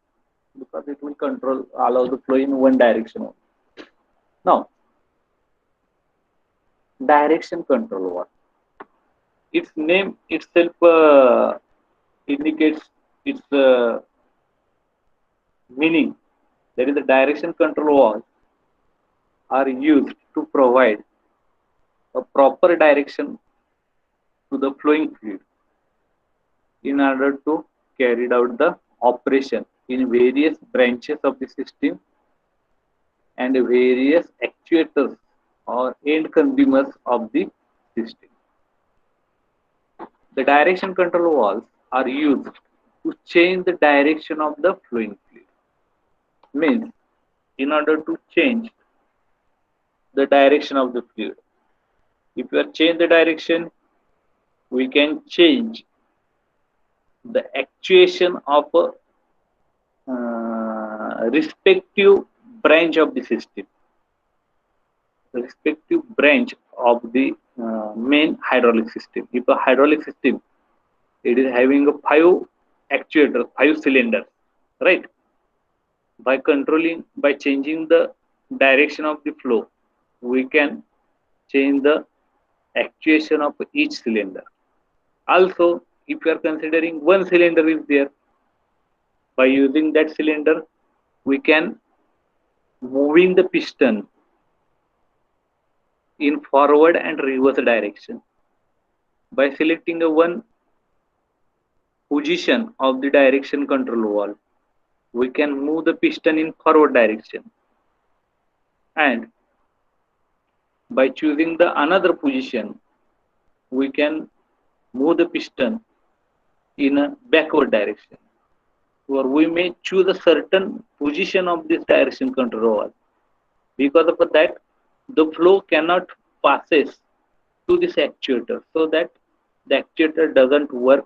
because it will control allow the flow in one direction. Now, direction control valve. Its name itself indicates its meaning. That is, the direction control valve are used to provide a proper direction to the flowing fluid in order to carry out the operation in various branches of the system and various actuators or end consumers of the system. The direction control valves are used to change the direction of the flowing fluid. Means, in order to change the direction of the fluid, if you change the direction, we can change the actuation of a respective branch of the system, respective branch of the main hydraulic system. If a hydraulic system, it is having a 5 actuators, 5 cylinders, right? By changing the direction of the flow, we can change the actuation of each cylinder. Also, if you are considering one cylinder is there, by using that cylinder, we can moving the piston in forward and reverse direction. By selecting a one position of the direction control valve, we can move the piston in forward direction, and by choosing the another position, we can move the piston in a backward direction, or we may choose a certain position of this direction control valve. Because of that, the flow cannot passes to this actuator, so that the actuator doesn't work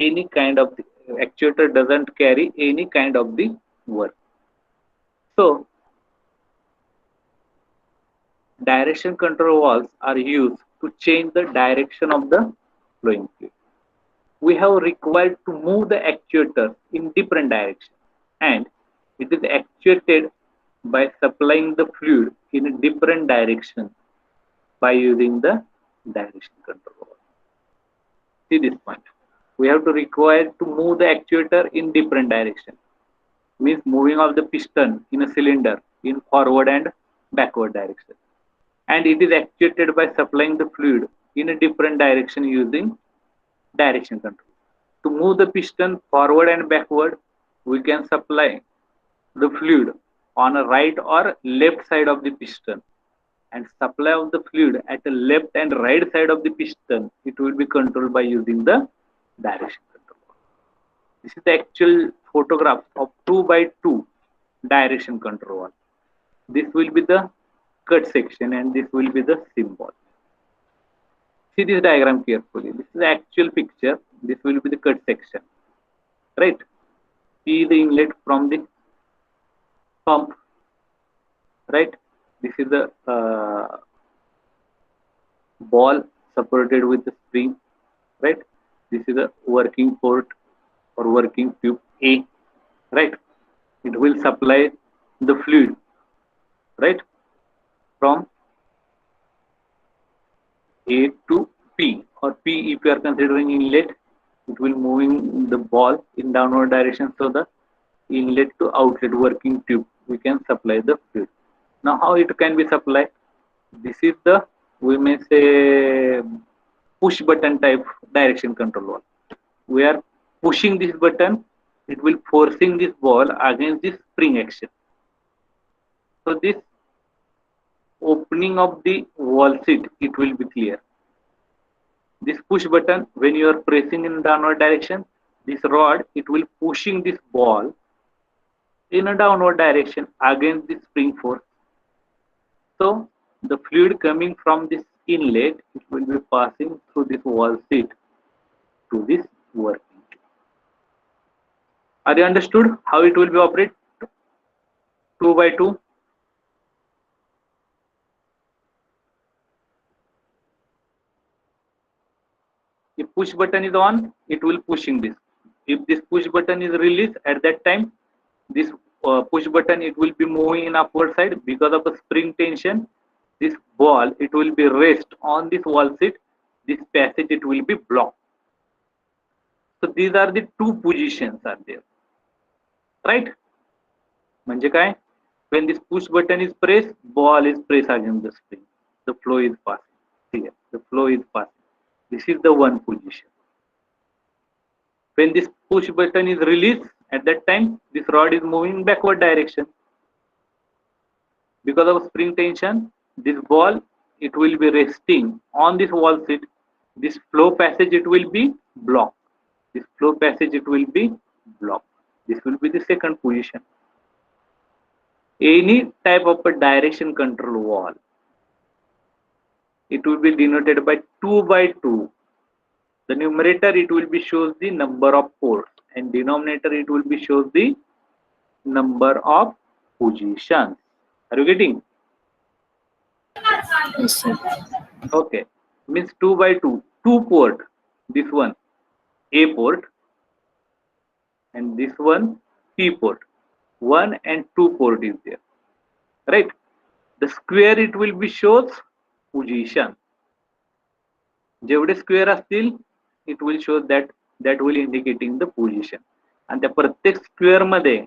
any kind of the actuator doesn't carry any kind of the work. So direction control valves are used to change the direction of the flowing fluid. We have required to move the actuator in different directions, and it is actuated by supplying the fluid in a different direction by using the direction control valve. See this point. We have to require to move the actuator in different direction. Means moving of the piston in a cylinder in forward and backward direction. And it is actuated by supplying the fluid in a different direction using direction control. To move the piston forward and backward, we can supply the fluid on a right or left side of the piston, and supply of the fluid at the left and right side of the piston, it will be controlled by using the direction control. This is the actual photograph of 2x2 direction control. This will be the cut section and this will be the symbol. See this diagram carefully. This is the actual picture. This will be the cut section, right? See the inlet from the pump, right? This is the ball supported with the spring, right? This is the working port or working tube A, right? It will supply the fluid, right, from A to P, or P if you are considering inlet, it will moving the ball in downward direction, so the inlet to outlet working tube we can supply the fluid. Now how it can be supplied? This is the, we may say, push button type direction control valve. We are pushing this button, it will forcing this ball against this spring action. So this opening of the valve seat, it will be clear. This push button, when you are pressing in downward direction, this rod, it will pushing this ball in a downward direction against the spring force. So the fluid coming from this inlet, it will be passing through this valve seat to this working. Are you understood how it will be operated? 2x2. If push button is on, it will pushing this. If this push button is released, at that time this push button, it will be moving in upward side because of the spring tension. This ball, it will be rest on this wall seat. This passage, it will be blocked. So these are the two positions are there, right? म्हणजे काय? When this push button is pressed, ball is pressed against the spring. The flow is passing. Here, the flow is passing. This is the one position. When this push button is released, at that time this rod is moving backward direction. Because of spring tension, this ball, it will be resting on this wall seat. This flow passage, it will be blocked. This flow passage, it will be blocked. This will be the second position. Any type of a direction control wall, it will be denoted by 2 by 2. The numerator, it will be shows the number of ports, and denominator, it will be shows the number of positions. Are you getting?
Yes, sir.
Okay, means 2 by 2, 2 port. This one A port, and this one P port. 1 and 2 port is there, right? The square, it will be shows position. जेवढे square असतील, it will show that will indicating the position. आणि त्या प्रत्येक square मध्ये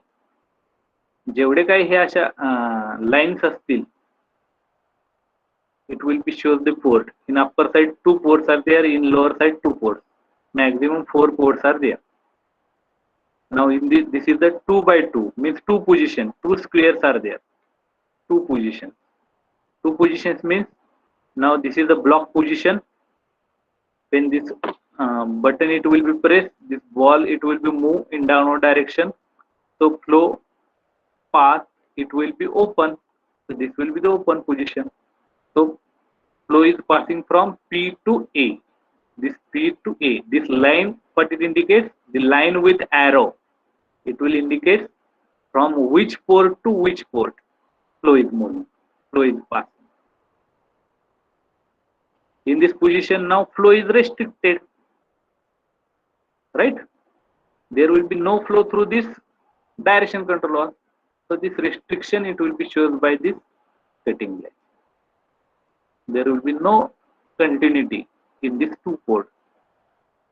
जेवढे काही हे अशा lines असतील, it will be shows the port. In upper side 2 ports are there, in lower side 2 ports. Maximum 4 ports are there. Now in this is the 2 by 2, means 2 position, 2 squares are there, 2 positions. 2 positions means, now this is the block position. When this button, it will be pressed, this ball, it will be moved in downward direction. So flow path, it will be open. So this will be the open position. So flow is passing from P to A. This P to A. This line, what it indicates? The line with arrow. It will indicate from which port to which port flow is moving. Flow is passing. In this position, now flow is restricted. Right? There will be no flow through this direction control. So this restriction, it will be shown by this setting line. There will be no continuity in these 2 ports.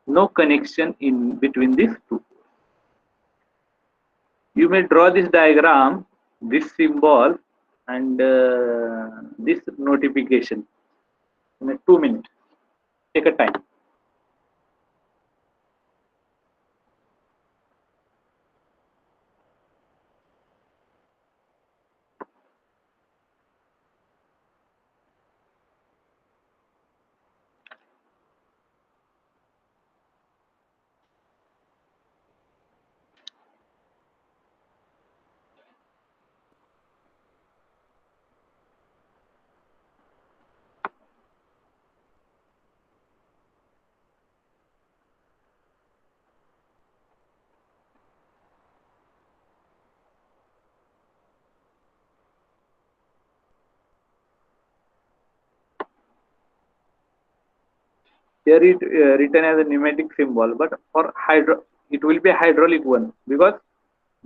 No connection in between these 2 ports. You may draw this diagram, this symbol, and this notification in 2 minutes. Take a time. Here it written as a pneumatic symbol, but for it will be a hydraulic one, because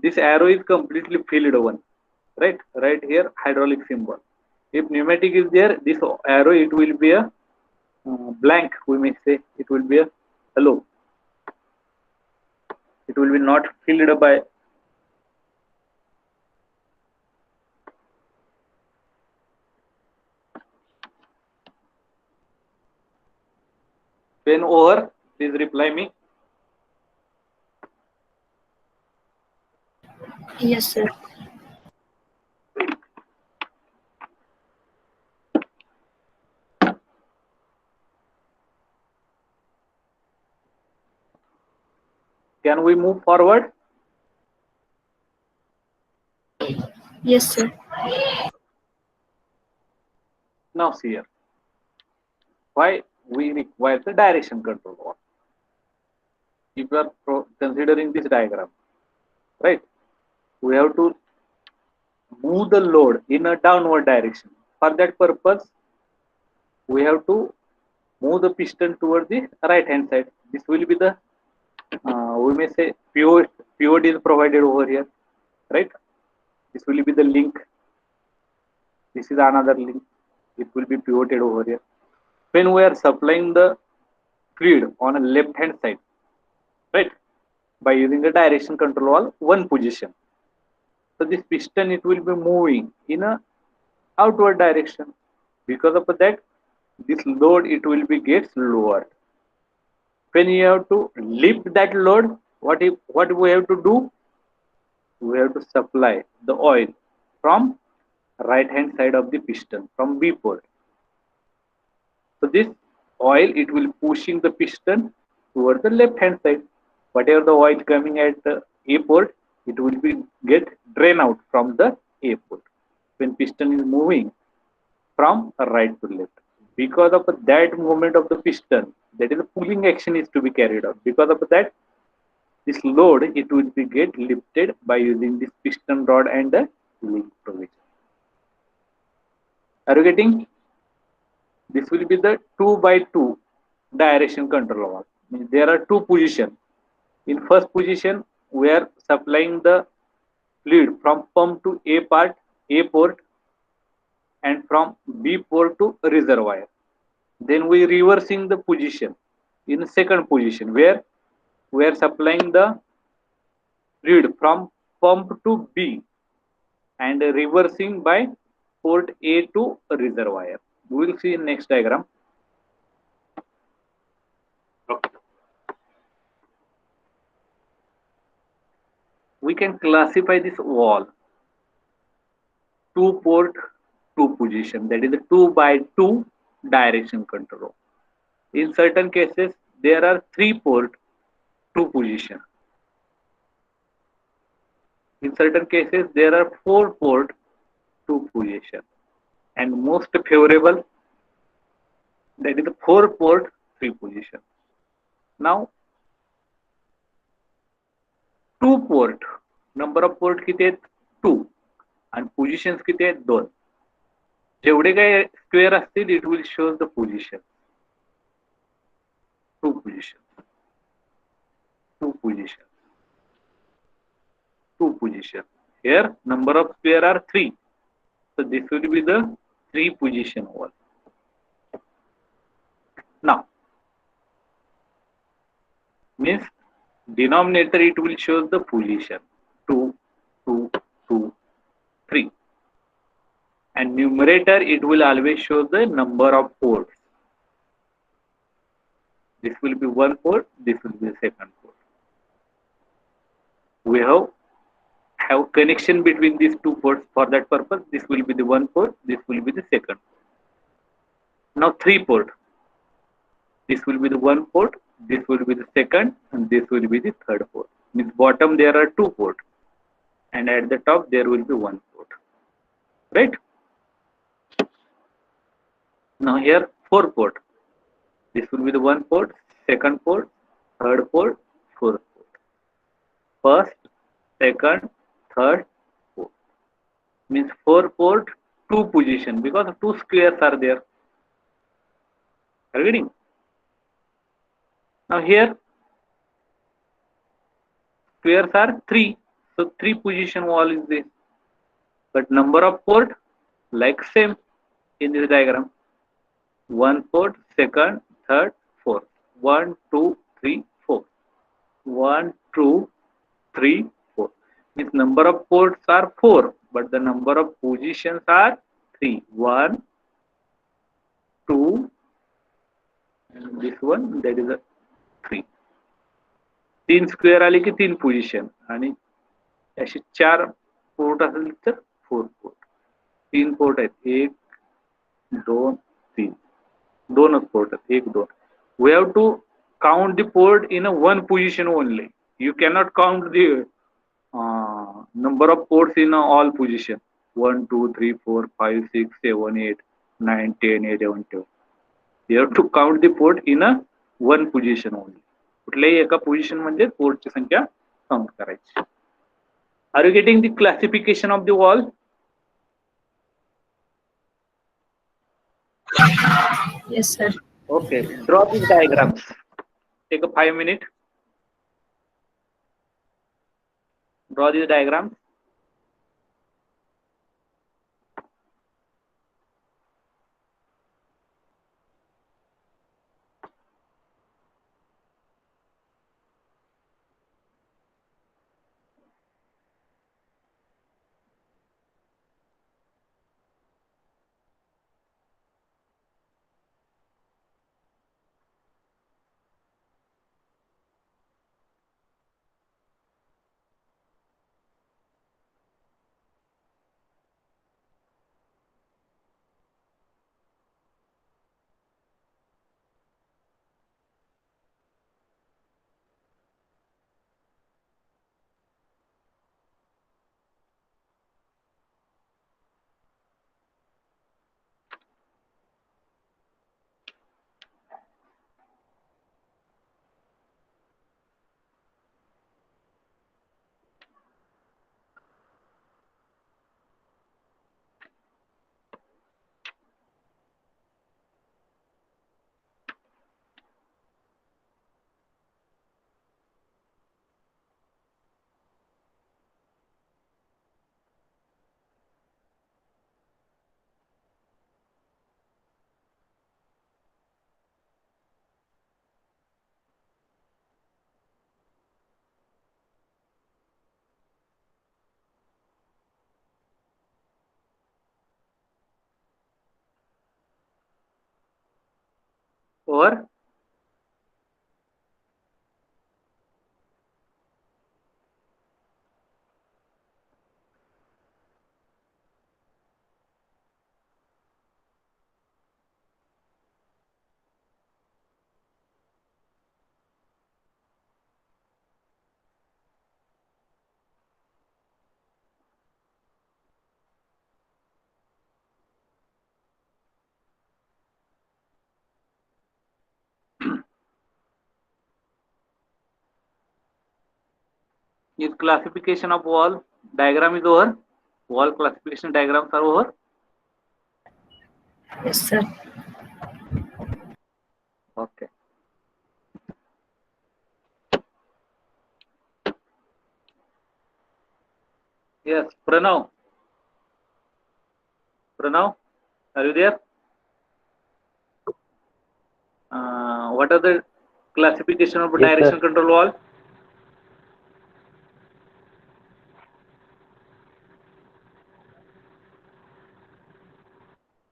this arrow is completely filled one, right? Right here, hydraulic symbol. If pneumatic is there, this arrow, it will be a blank, we may say. It will be a hello. It will be not filled by. When over, please reply me.
Yes, sir.
Can we move forward?
Yes, sir.
Now see here. Why we require the direction control wall? If you are considering this diagram, right? We have to move the load in a downward direction. For that purpose, we have to move the piston toward the right hand side. This will be the we may say pivot is provided over here, right? This will be the link. This is another link. It will be pivoted over here. When we are supplying the fluid on a left hand side, right, by using the direction control valve one position. So this piston it will be moving in a outward direction. Because of that, this load it will be gets lowered. When you have to lift that load, what we have to do? We have to supply the oil from right hand side of the piston from B port. So this oil it will pushing the piston towards the left hand side. Whatever the oil coming at the A port, it will be get drain out from the A port when piston is moving from right to left. Because of that movement of the piston, that is a pulling action is to be carried out. Because of that, this load it will be get lifted by using this piston rod and the link provision. Are you getting? This will be the 2x2 direction control valve. Means there are two positions. In first position, we are supplying the fluid from pump to A port, and from B port to reservoir. Then we reversing the position in second position where we are supplying the fluid from pump to B and reversing by port A to reservoir. We will see in next diagram. Okay. We can classify this wall two port two position, that is a 2x2 direction control. In certain cases there are 3 port 2 position. In certain cases there are 4 port 2 position, and most favorable that is the 4 port 3 position. Now 2 port number of port किती आहेत 2 आणि positions किती आहेत 2. जेवढे काही square असतील it will show the position 2 positions 2 positions 2 position. Here number of square are 3, so this will be the 3 position wall. Now means denominator it will show the position 2 2 2 3, and numerator it will always show the number of ports. This will be 1 port, this will be the second port. We have connection between these 2 ports. For that purpose, this will be the 1 port, this will be the second. Now 3 port, this will be the 1 port, this will be the second, and this will be the third port. Means bottom there are 2 ports, and at the top there will be 1 port, right? Now here 4 port, this will be the 1 port, second port, third port, fourth port. First, second, third, fourth. Means 4 port 2 position because 2 squares are there. Are you getting? Now here squares are 3, so 3 position wall is there, but number of port like same in this diagram. 1 port, second, third, fourth. 1 2 3 4. 1 2 3 4. Means number of ports are 4, but the number of positions are 3. 1 2, and this one, that is a 3. 3 square आले की 3 position, आणि असे 4 port असेल तर 4 port. 3 port आहेत, 1 2 3, 2च port आहेत, 1 2. We have to count the port in a one position only. You cannot count the number of ports in all position. 1 2 3 4 5 6 7 8 9 10 11 12. You have to count the port in a one position only. कुठल्याही एका position मध्ये पोर्टची संख्या count करायची. Are you getting the classification of the wall?
Yes, sir.
Okay, draw these diagrams. Take a 5 minute. Draw these diagrams. Over. Is classification of wall diagram is over. Wall classification diagrams are over.
Yes, sir.
Okay. Yes, Pranav. Pranav, are you there? What are the classification of
Yes, sir.
direction control wall?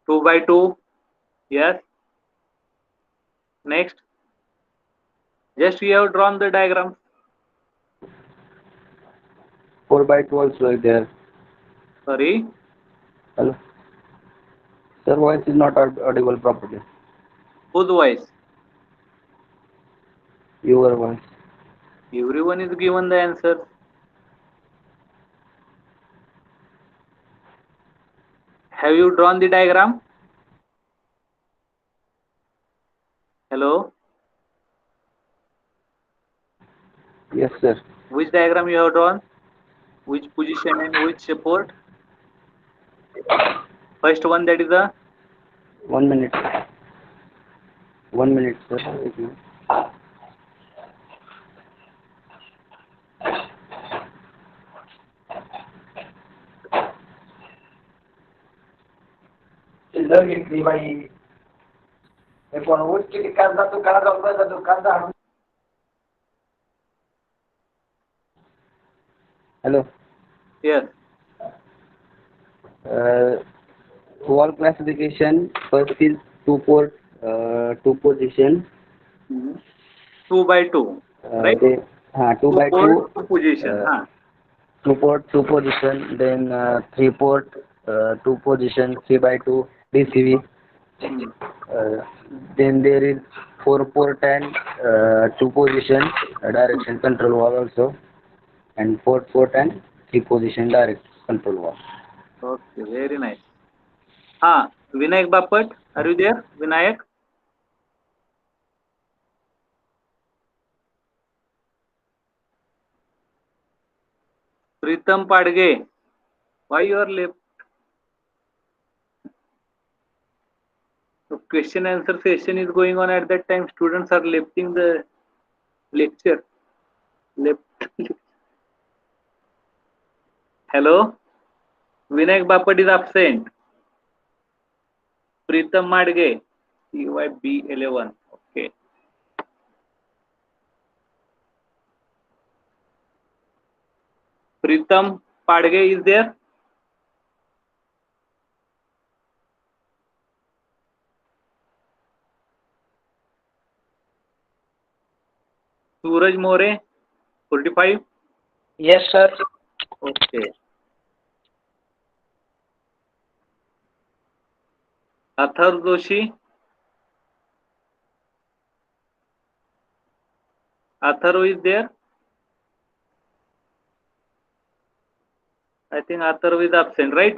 Two by two. Yes. Next. Just we have drawn the diagram.
4x2 also is there.
Sorry.
Hello. Sir, voice is not audible properly.
Whose voice?
Your voice.
Everyone is given the answer. Have you drawn the diagram? Hello.
Yes, sir.
Which diagram you have drawn? Which position and which support? First one, that is the
1 minute. 1 minute, sir. एक minute. चिल्लर घेतली by. हे कोण उचकी दुकानचा दुकानचा. Hello.
yes.
Wall classification. First is two position.
Mhm. 2 by 2. Right?
They, 2 by 2.
port, 2 position.
Two port, 2 position. Then 3 port, 2 position. 3 by 2 DCV.
Hmm.
Then there is 4 port and 2 position direction control wall also, and 4 port and 3 position direct control wall.
Okay, very nice. Vinayak Bapat, are you there? Vinayak? Pritam Padge, why you are left? The question answer session is going on at that time. Students are lifting the lecture. Left. Hello. Vinayak Bapat is absent. Pritam Madge. CYB11. Okay. Pritam Padge is there. Suraj More, 45.
Yes, sir.
Okay. Athar Doshi. Atharu is there. I think Atharu is absent, right?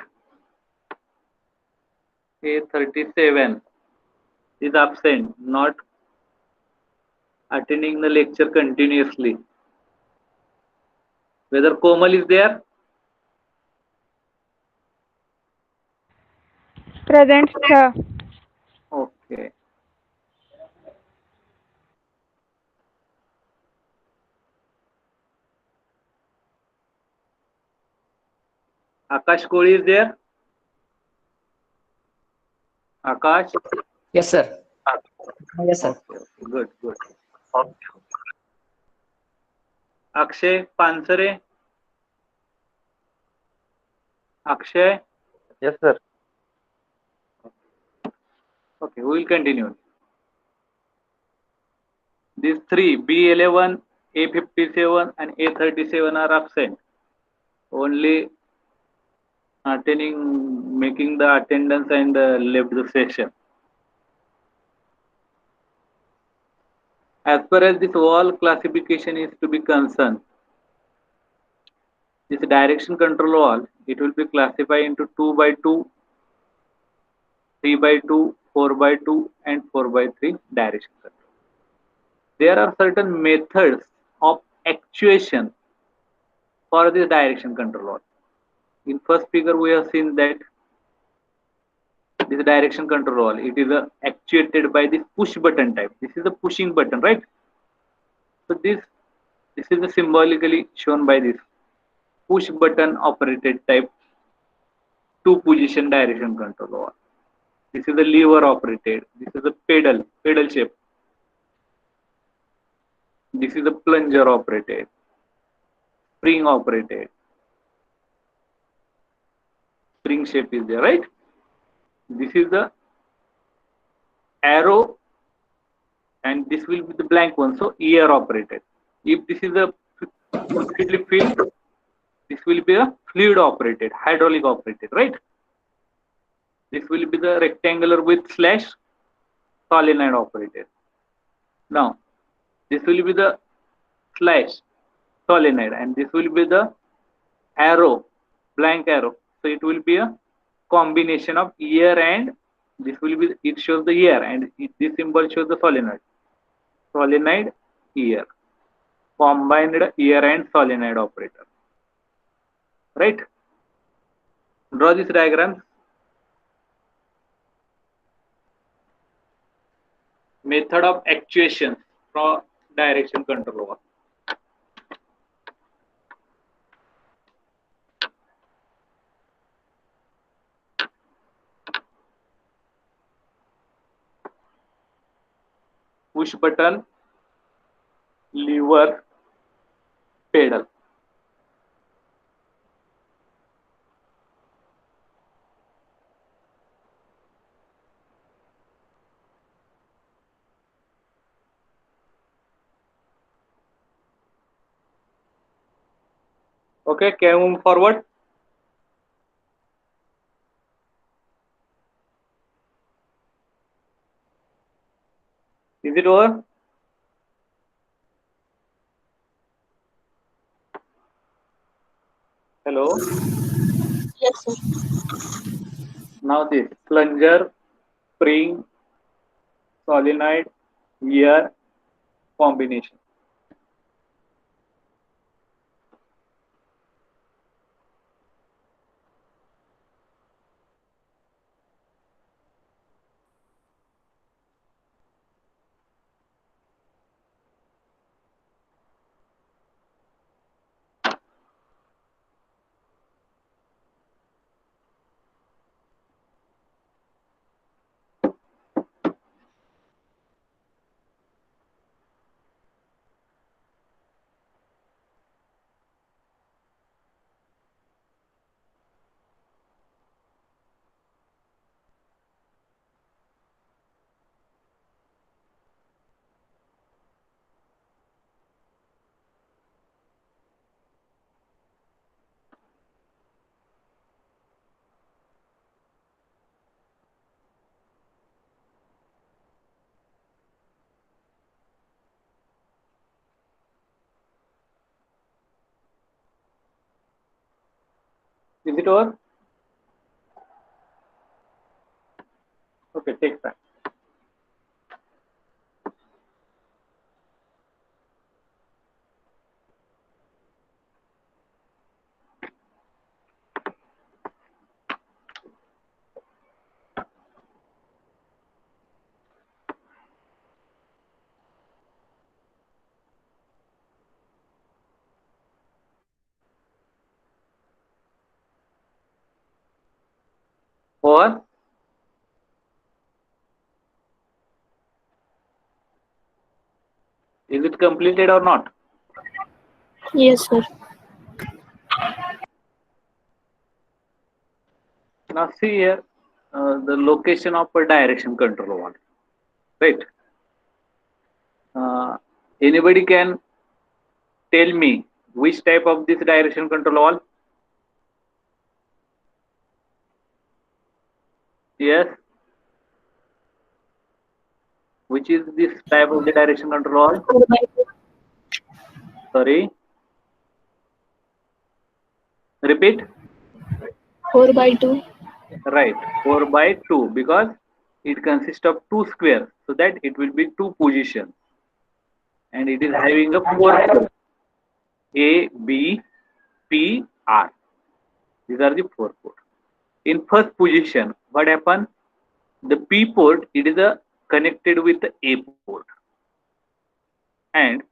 A37 is absent, not attending the lecture continuously. Whether Komal is there?
Present, sir.
Okay. Akash Kohli is there? Akash?
Yes, sir. Yes, sir.
Okay, good, good. Akshay Pansare? Akshay?
Yes, sir.
Okay, we will continue. These three, B11, A57 and A37 are absent. Only attending, making the attendance and left the session. As far as this wall classification is to be concerned, this direction control wall, it will be classified into 2 by 2, 3 by 2, 4 by 2 and 4 by 3 direction control. There are certain methods of actuation for this direction control wall. In first figure we have seen that this direction control wall, it is actuated by this push button type. This is the pushing button, right? So this is the symbolically shown by this push button operated type two position direction control wall. This is the lever operated. This is the pedal shape. This is the plunger operated, spring operated. Spring shape is there, right? This is the arrow and this will be the blank one. So ear operated. If this is a completely filled, this will be a fluid operated, hydraulic operated, right? This will be the rectangular with slash solenoid operated. Now, this will be the slash solenoid and this will be the arrow, blank arrow. So it will be a combination of ear and this will be, it shows the ear and this symbol shows the solenoid. Solenoid, ear. Combined ear and solenoid operator. Right? Draw this diagram. Method of actuation for direction control. Push button, lever, pedal. Okay, can we move forward? Is it over? Hello.
Yes, sir.
Now this plunger, spring, solenoid, ear combination. Is it over? Okay, take time. Over? Is it completed or not?
Yes, sir.
Now see here, the location of a direction control valve, right? Uh, Anybody can tell me which type of this direction control valve? Yes. Which is this type of the direction control valve?
4 by 2.
Sorry. Repeat.
4 by 2.
Right. 4 by 2 because it consists of two squares, so that it will be two positions, and it is having a four port. A, B, P, R. These are the four ports. In first position, what happens? The P port, it is connected with the A port, and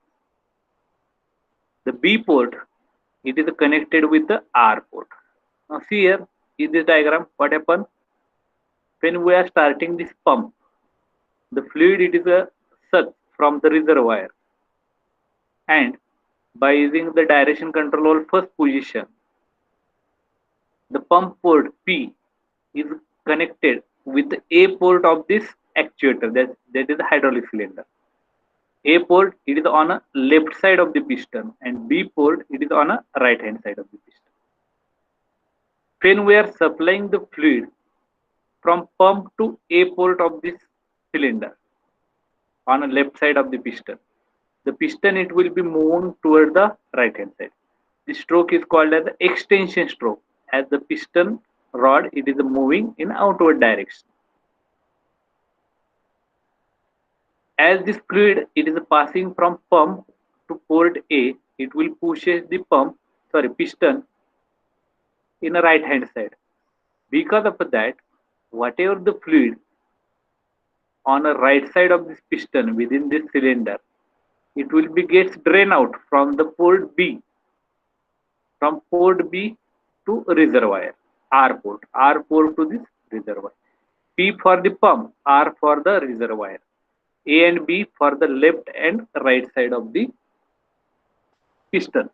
the B port, it is connected with the R port. Now see here in this diagram, what happens? When we are starting this pump, the fluid, it is sucked from the reservoir, and by using the direction control first position, the pump port P is connected with the A port of this actuator, that is the hydraulic cylinder. A port, it is on a left side of the piston, and B port, it is on a right hand side of the piston. When we are supplying the fluid from pump to A port of this cylinder on a left side of the piston, it will be moving toward the right hand side. This stroke is called as the extension stroke, as the piston rod, it is moving in outward direction. As this fluid, it is passing from pump to port A, it will pushes the piston in a right hand side. Because of that, whatever the fluid on the right side of this piston within this cylinder, it will be gets drained out from the port B, from port B to reservoir, R port to this reservoir. P for the pump, R for the reservoir. A and B for the left and right side of the piston.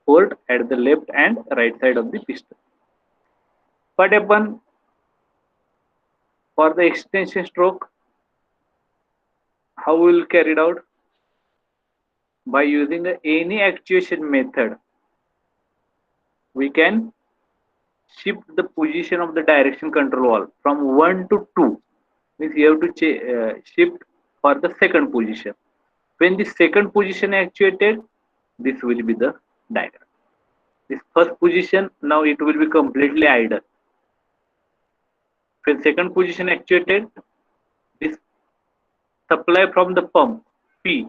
Port at the left and right side of the piston. What happens for the extension stroke? How we will carry it out? By using any actuation method, we can shift the position of the direction control valve from 1 to 2. Means you have to shift for the second position. When the second position actuated, this will be the diagram. This first position, now it will be completely idle. When second position actuated, this supply from the pump P,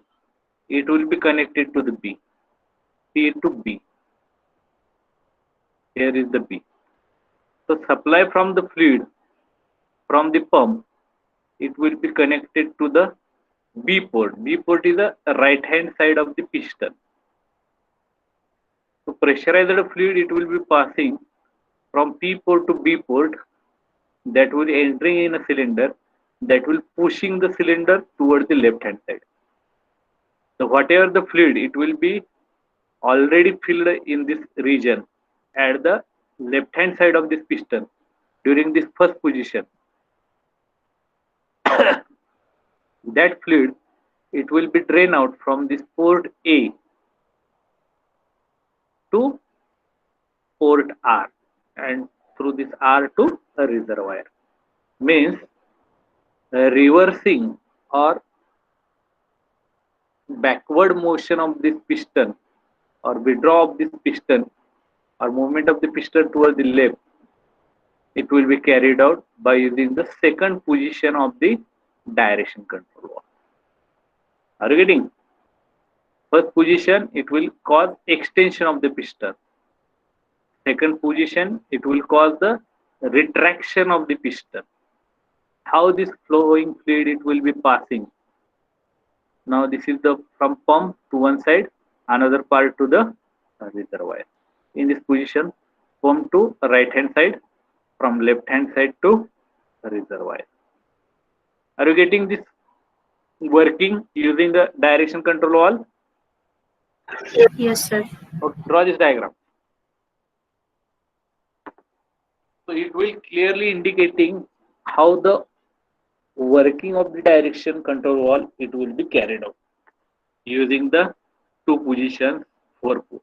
it will be connected to the B. P to B. Here is the B. So supply from the fluid from the pump, it will be connected to the B port. B port is the right hand side of the piston. So pressurized fluid, it will be passing from P port to B port, that will entering in a cylinder, that will pushing the cylinder towards the left hand side. So whatever the fluid, it will be already filled in this region at the left hand side of this piston during this first position. That fluid, it will be drained out from this port A to port R, and through this R to a reservoir. Means reversing or backward motion of this piston or withdrawal of this piston or movement of the piston towards the left, it will be carried out by using the second position of the direction control valve. Are you getting? First position, it will cause extension of the piston. Second position, it will cause the retraction of the piston. How this flowing fluid it will be passing? Now this is the from pump to one side, another part to the reservoir. In this position, pump to right hand side, from left hand side to reservoir. Are you getting this working using the direction control valve?
Yes, sir.
Okay, draw this diagram. So it will clearly indicating how the working of the direction control valve it will be carried out using the two positions 4 put.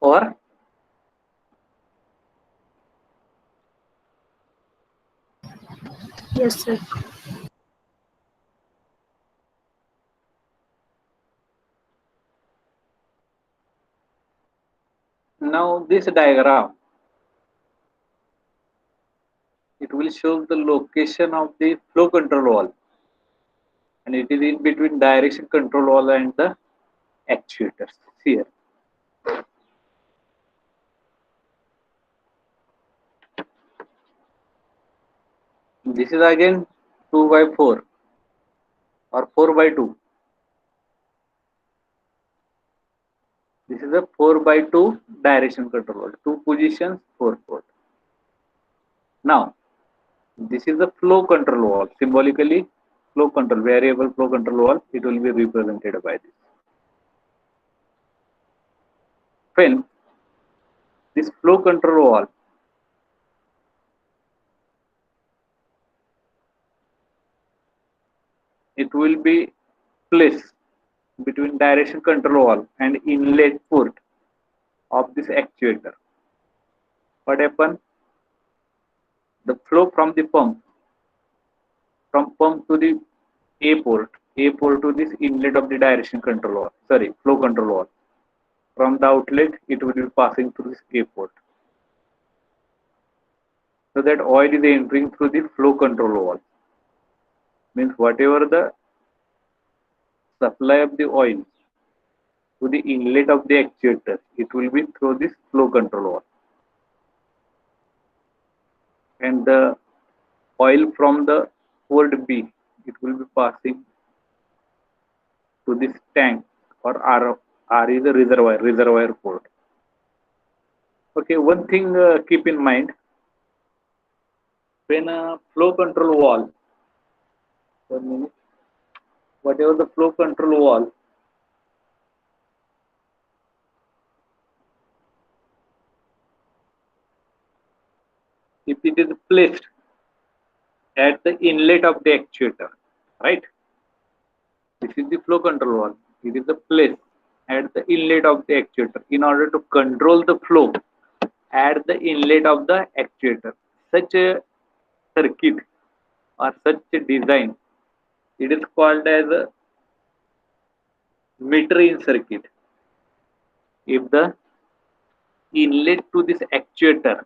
Or
Yes, sir.
now this diagram it will show the location of the flow control valve, and it is in between direction control valve and the actuators here. This is again 2 by 4 or 4 by 2. This is a 4 by 2 direction control valve, two positions, 4 port. Now this is the flow control valve, symbolically flow control, variable flow control valve, it will be represented by this. When this flow control valve it will be placed between direction control valve and inlet port of this actuator. What happens? The flow from the pump, from pump to the A port to this inlet of the direction control valve, sorry, flow control valve. From the outlet, it will be passing through this A port. So that oil is entering through the flow control valve. Means whatever the supply of the oil to the inlet of the actuator, it will be through this flow control valve. And the oil from the port B, it will be passing to this tank or R is a reservoir port. Okay, one thing keep in mind, when a flow control valve, 1 minute, whatever the flow control valve, if it is placed at the inlet of the actuator, right? This is the flow control valve. It is the place at the inlet of the actuator in order to control the flow at the inlet of the actuator. Such a circuit or such a design, it is called as a meter-in circuit. If the inlet to this actuator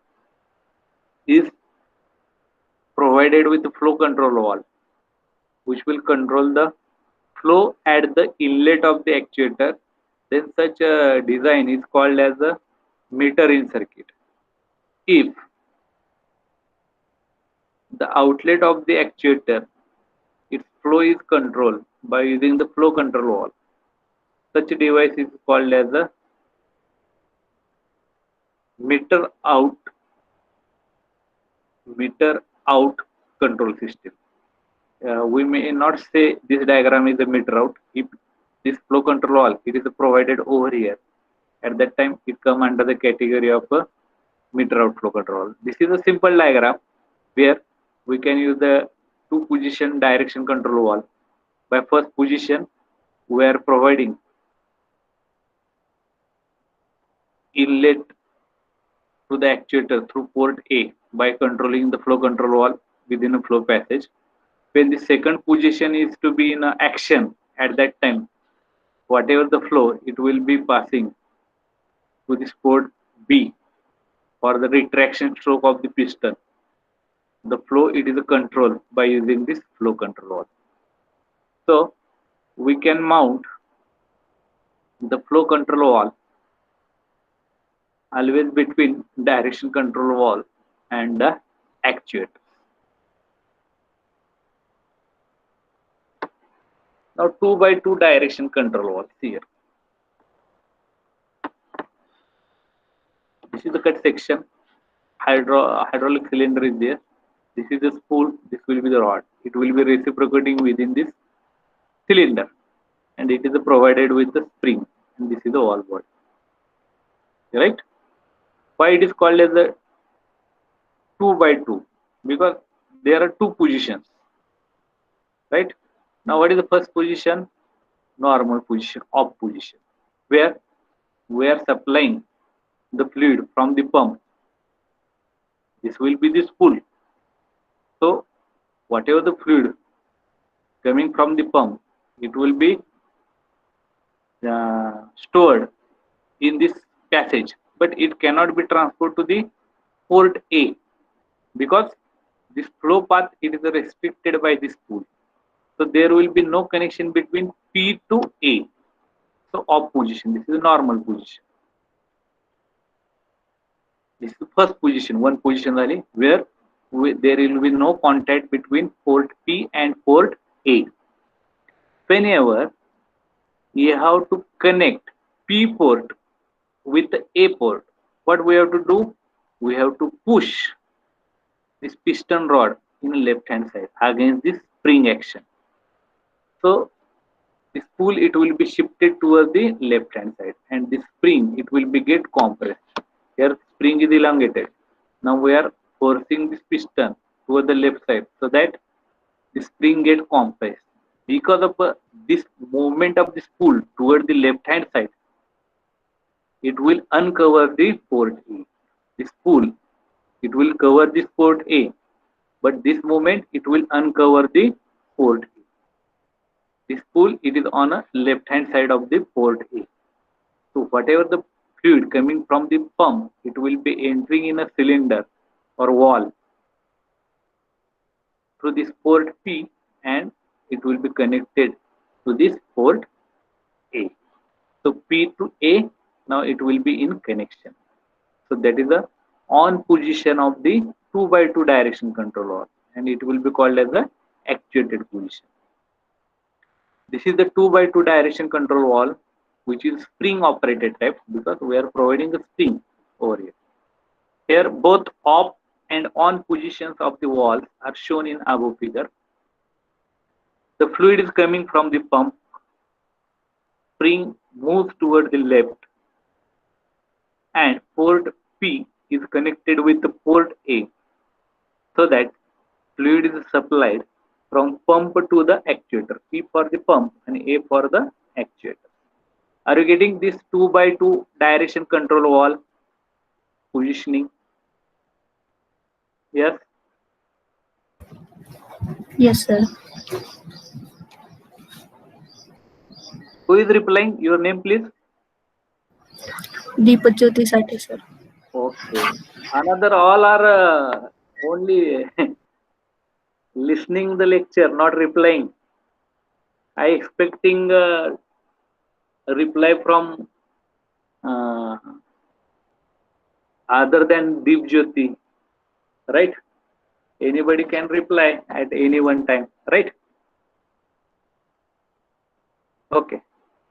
is provided with the flow control valve, which will control the flow at the inlet of the actuator, then such a design is called as a meter-in circuit. If the outlet of the actuator, its flow is controlled by using the flow control valve, such a device is called as a meter out control system. We may not say this diagram is a meter out. If this flow control valve, it is provided over here, at that time it come under the category of a meter out flow control. This is a simple diagram where we can use the two position direction control valve. By first position, we are providing inlet to the actuator through port A by controlling the flow control valve within a flow passage. When the second position is to be in action, at that time, whatever the flow, it will be passing to this port B for the retraction stroke of the piston. The flow, it is controlled by using this flow control valve. So we can mount the flow control valve always between direction control valve and the actuator. Now 2x2 direction control valve here. This is the cut section. Hydraulic cylinder is there. This is the spool. This will be the rod. It will be reciprocating within this cylinder, and it is provided with the spring. And this is the valve body. Right? Why it is called as a 2x2? Because there are two positions. Right? Now, what is the first position? Normal position, off position, where we are supplying the fluid from the pump. This will be the spool. So, whatever the fluid coming from the pump, it will be stored in this passage, but it cannot be transferred to the port A because this flow path, it is restricted by this spool. So there will be no connection between P to A. So off position, this is the normal position. This is the first position, one position only, where there will be no contact between port P and port A. Whenever you have to connect P port with the A port, what we have to do? We have to push this piston rod in left hand side against this spring action. So the spool, it will be shifted towards the left hand side, and the spring, it will be get compressed. Here spring is elongated. Now we are forcing this piston toward the left side so that the spring get compressed. Because of this movement of the spool toward the left hand side, it will uncover the port A. The spool, it will cover this port A, but this moment it will uncover the port A. The spool, it is on a left hand side of the port A. So whatever the fluid coming from the pump, it will be entering in a cylinder or valve through this port P, and it will be connected to this port A. So P to A, now it will be in connection. So that is the on position of the 2 by 2 direction control valve, and it will be called as the actuated position. This is the 2 by 2 direction control valve, which is spring operated type, because we are providing a spring over here. Here both off and on positions of the valve are shown in above figure. The fluid is coming from the pump. Spring moves toward the left, and port P is connected with the port A, so that fluid is supplied from pump to the actuator. P for the pump and A for the actuator. Are you getting this 2 by 2 direction control valve positioning? Yes.
Yes, sir.
Who is replying? Your name, please.
Deepajyoti Sati, sir.
Okay. Another all are only listening the lecture, not replying. I expecting a reply from uh, other than Deep Jyoti, right? Anybody can reply at any one time, right? Okay,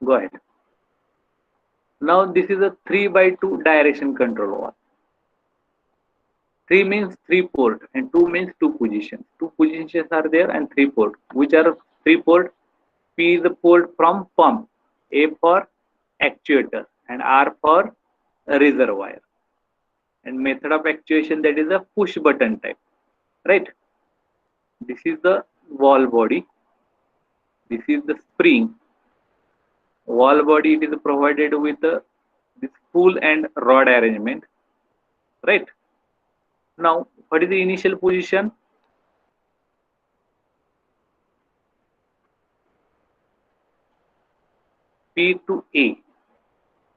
go ahead. Now this is a 3 by 2 direction control valve. 3 means 3 port and 2 means 2 positions. 2 positions are there and 3 port. Which are 3 port? P is the port from pump, A for actuator, and R for reservoir. And method of actuation, that is a push button type, right? This is the valve body. This is the spring. Valve body, it is provided with this spool and rod arrangement, right? Now, what is the initial position? P to A,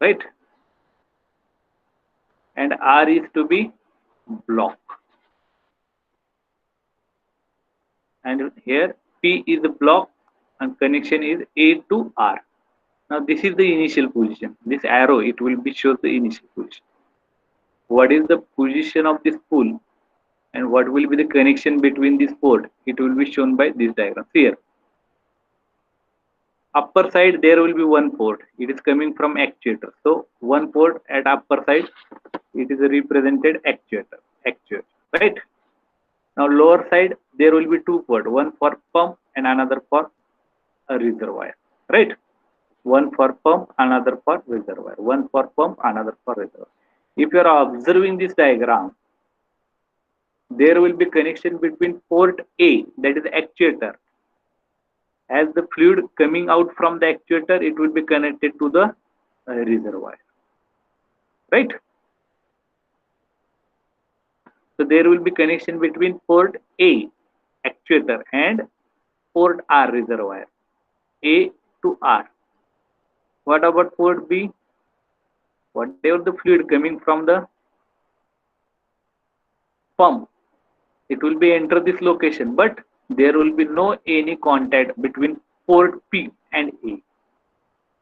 right? And R is to be block. And here P is the block and connection is A to R. Now this is the initial position. This arrow, it will be shows the initial position. What is the position of this spool and what will be the connection between this port? It will be shown by this diagram. Here, upper side there will be one port. It is coming from actuator. So one port at upper side, it is represented actuator. Right? Now lower side there will be two ports, one for pump and another for a reservoir. Right? One for pump, another for reservoir. One for pump, another for reservoir. If you are observing this diagram, there will be connection between port A, that is actuator. As the fluid coming out from the actuator, it will be connected to the reservoir. Right? So there will be connection between port A, actuator, and port R, reservoir. A to R. What about port B? Whatever the fluid coming from the pump, it will be enter this location, but there will be no any contact between port P and A.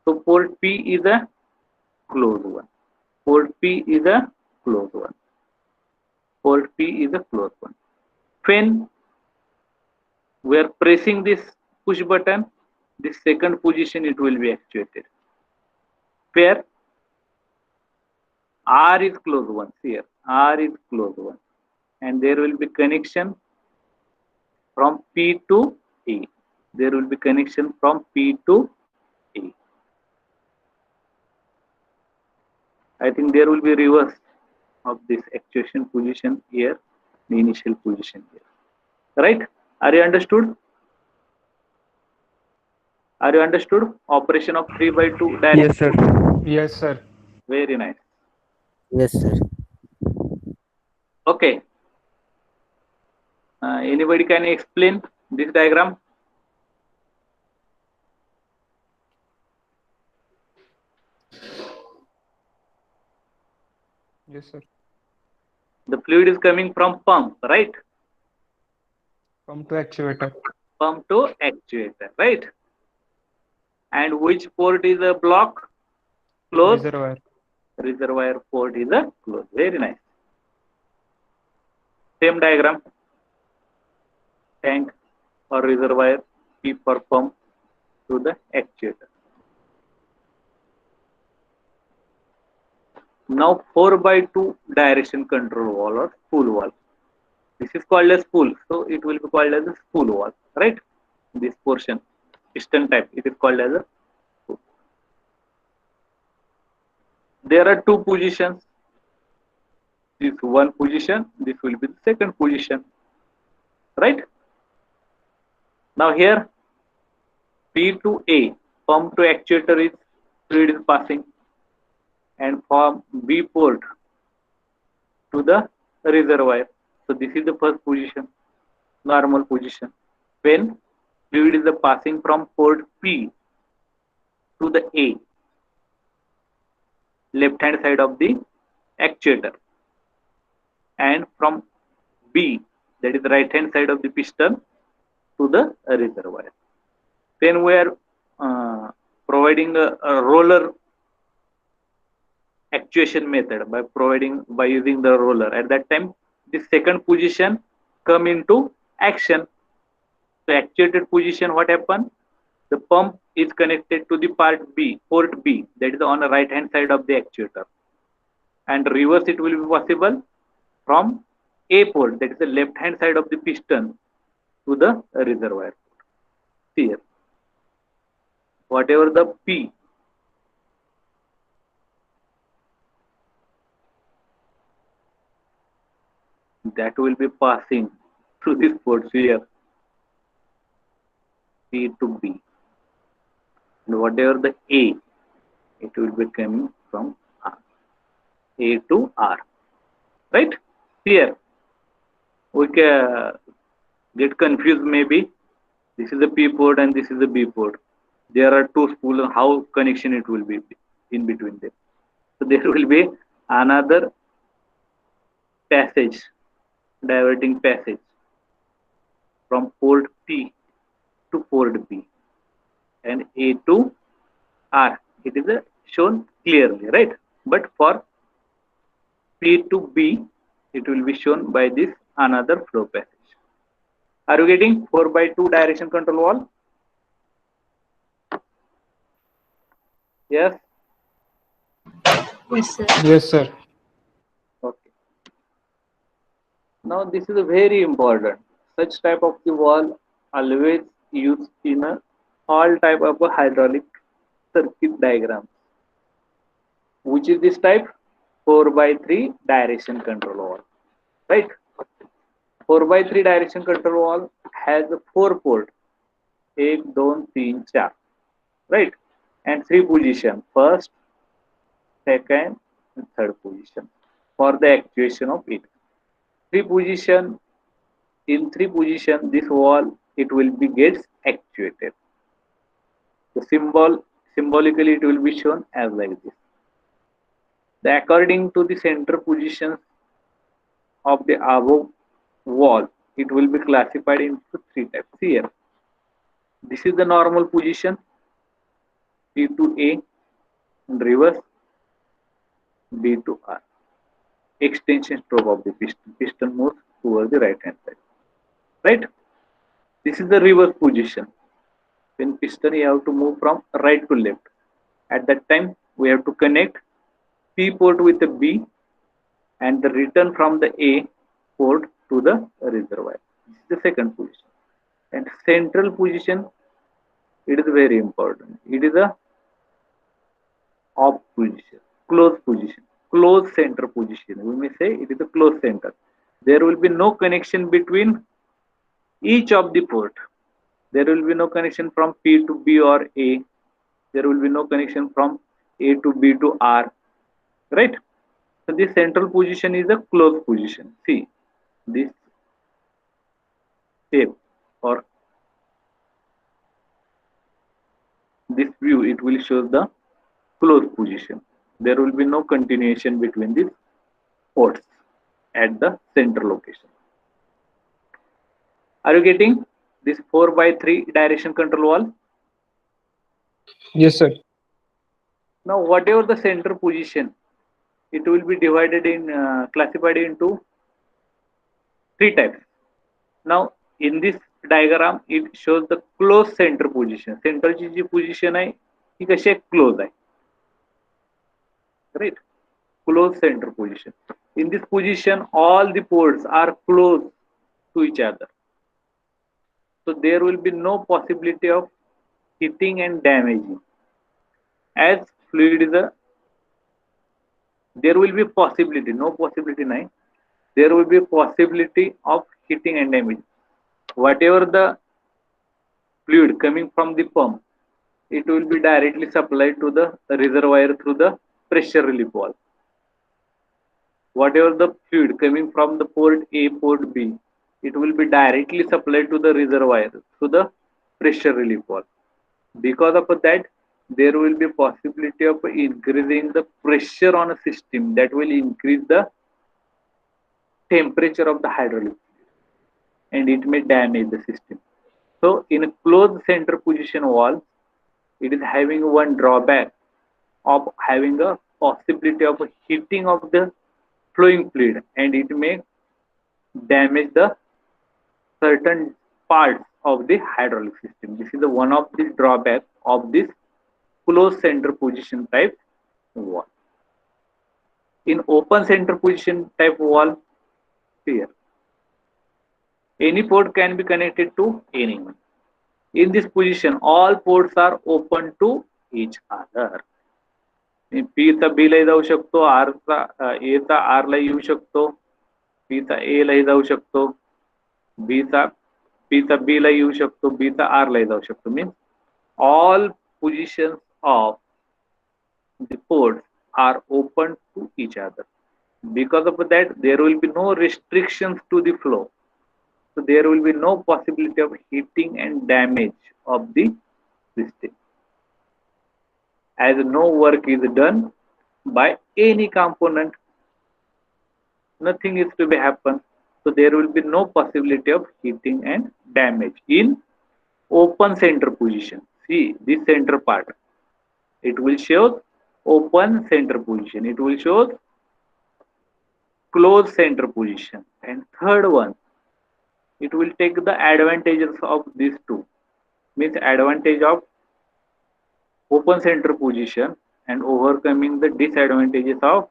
So port P is a closed one. Port P is a closed one. Port P is a closed one. When we are pressing this push button, this second position it will be actuated. Where R is closed one. Here R is closed one, and there will be connection from P to A. There will be connection from P to A. I think there will be reverse. of this actuation position here, the initial position here. Right? Are you understood? Are you understood? Operation of 3 by 2 direction.
Yes, sir.
Yes, sir.
Very nice.
Yes, sir.
Okay. Anybody can explain this diagram?
Yes, sir.
The fluid is coming from pump, right?
Pump to actuator.
Pump to actuator, right? And which port is a block? Closed.
Reservoir.
Reservoir port is a closed. Very nice. Same diagram. Tank or reservoir, P for pump to the actuator. Now 4 by 2 direction control wall or spool wall. This is called a spool, so it will be called as a spool wall, right? This portion, piston type, it is called as a spool. There are two positions. This one position, this will be the second position, right? Now here, P to A, pump to actuator is fluid is passing, and from B port to the reservoir. So this is the first position, normal position. When fluid is passing from port P to the A, left hand side of the actuator, and from B, that is the right hand side of the piston, to the reservoir. Then we are providing a roller actuation method by using the roller. At that time, the second position come into action. So actuated position, what happened? The pump is connected to the port B, that is on the right hand side of the actuator. And reverse it will be possible from A port, that is the left hand side of the piston, to the reservoir. Here, whatever the P, that will be passing through this port here, P to B. And whatever the A, it will be coming from R. A to R. Right? Here, we can get confused maybe. This is the P port and this is the B port. There are two spools, how connection it will be in between them. So there will be another passage, diverting passage from port P to port B and A to R. It is shown clearly, right? But for P to B, it will be shown by this another flow passage. Are you getting 4 by 2 direction control wall? Yes?
Yes, sir.
Yes, sir.
Okay. Now this is a very important. Such type of the wall always used in all type of a hydraulic circuit diagram. Which is this type? 4 by 3 direction control wall. Right? 4 by 3 direction control wall has a 4 port. 1, 2, 3, 4. Right? And 3 position. First, second, and third position for the actuation of it. 3 position, in 3 position, this wall, it will be gets actuated. The symbolically, it will be shown as like this. According to the center positions of the above wall, it will be classified into 3 types. Here, this is the normal position, P to A, and reverse, B to R. Extension stroke of the piston. Piston moves towards the right hand side. Right? This is the reverse position. When piston, you have to move from right to left. At that time, we have to connect P port with the B and the return from the A port to the reservoir. This is the second position. And central position, it is very important. It is a off position, closed position. closed center position. We may say it is a closed center. There will be no connection between each of the port. There will be no connection from P to B or A. There will be no connection from A to B to R. Right? So this central position is a closed position. See this shape or this view, it will show the closed position. There will be no continuation between these ports at the center location. Are you getting this 4 by 3 direction control wall?
Yes, sir.
Now, whatever the center position, it will be divided in classified into three types. Now, in this diagram, it shows the close center position. Centerची ji position आहे ती कशी आहे close आहे, right? Close center position. In this position, all the ports are close to each other. So there will be no possibility of heating and damaging. As fluid is a, there will be possibility, no possibility nahi. There will be possibility of heating and damage. Whatever the fluid coming from the pump, it will be directly supplied to the reservoir through the pressure relief valve. Whatever the fluid coming from the port A, port B, it will be directly supplied to the reservoir through the pressure relief valve. Because of that, there will be possibility of increasing the pressure on a system that will increase the temperature of the hydraulic and it may damage the system. So in a closed center position valve, it is having one drawback of having a possibility of heating of the flowing fluid and it may damage the certain parts of the hydraulic system. This is the one of the drawback of this closed center position type valve. In open center position type valve, here any port can be connected to anyone. In this position, all ports are open to each other. P चा B ला जाऊ शकतो, R चा A चा R ला येऊ शकतो, P चा A ला जाऊ शकतो, B चा P चा B ला येऊ शकतो, B चा R ला जाऊ शकतो. Means all positions of the ports are open to each other. Because of that, there will be no restrictions to the flow. So there will be no possibility of heating and damage of the system. As no work is done by any component, nothing is to be happen. So there will be no possibility of heating and damage in open center position. See this center part. It will show open center position. It will show closed center position. And third one, it will take the advantages of these two. Means advantage of open center position and overcoming the disadvantages of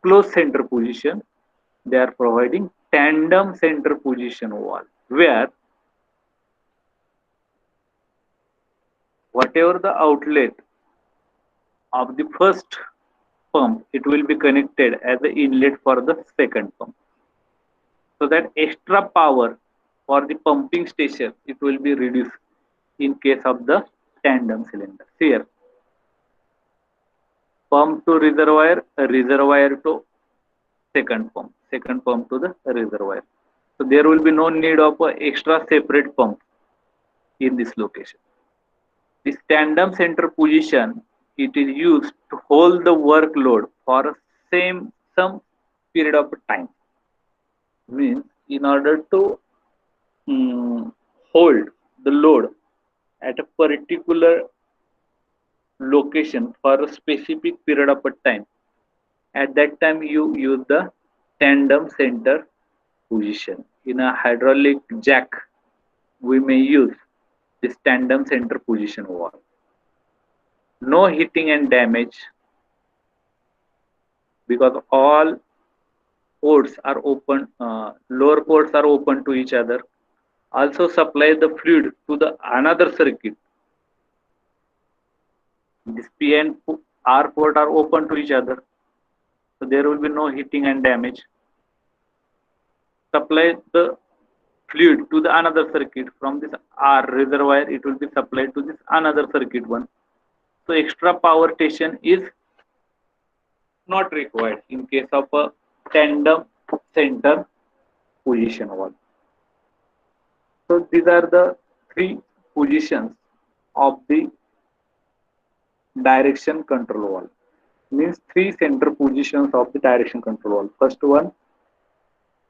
closed center position. They are providing tandem center position valve, where whatever the outlet of the first pump, it will be connected as the inlet for the second pump. So that extra power for the pumping station, it will be reduced in case of the tandem cylinder. Here, pump to reservoir, reservoir to second pump to the reservoir. So there will be no need of a extra separate pump in this location. This tandem center position, it is used to hold the workload for some period of time. Means in order to hold the load at a particular location for a specific period of time, at that time you use the tandem center position. In a hydraulic jack, we may use this tandem center position valve. No heating and damage because all ports are open, lower ports are open to each other. Also supply the fluid to the another circuit. This P and R port are open to each other. So there will be no heating and damage. Supply the fluid to the another circuit from this R reservoir. It will be supplied to this another circuit one. So extra power station is not required in case of a tandem center position valve. So these are the three positions of the direction control valve. Means three center positions of the direction control valve. First one,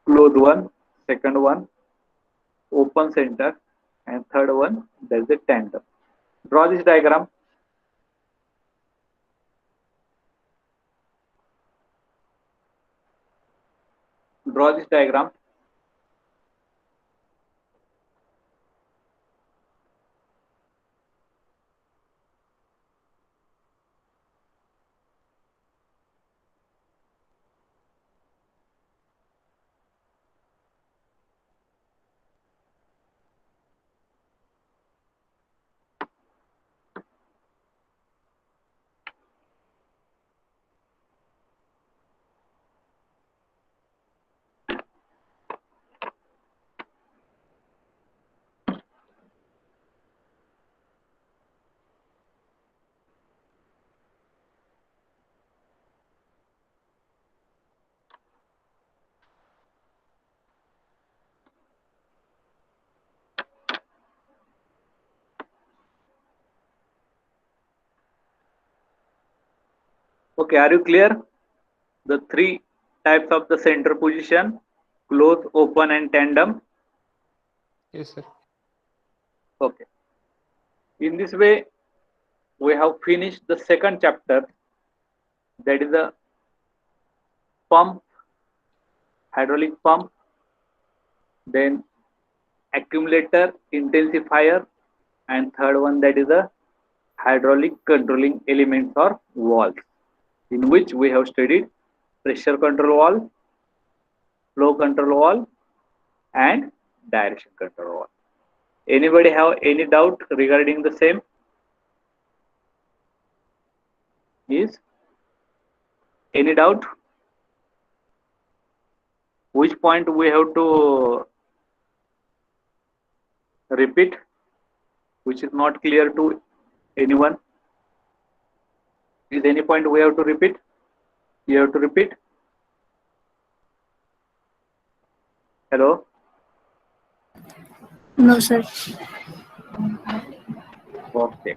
closed one. Second one, open center. And third one, there is a tandem. Draw this diagram. Draw this diagram. Okay, are you clear? The three types of the center position, close, open, and tandem.
Yes, sir.
Okay. In this way, we have finished the second chapter, that is a pump, hydraulic pump, then accumulator, intensifier, and third one, that is a hydraulic controlling elements or valves, in which we have studied pressure control valve, flow control valve, and direction control valve. Anybody have any doubt regarding the same? Is any doubt? Which point we have to repeat, which is not clear to anyone? Is any point we have to repeat? You have to repeat? Hello?
No, sir.
Okay.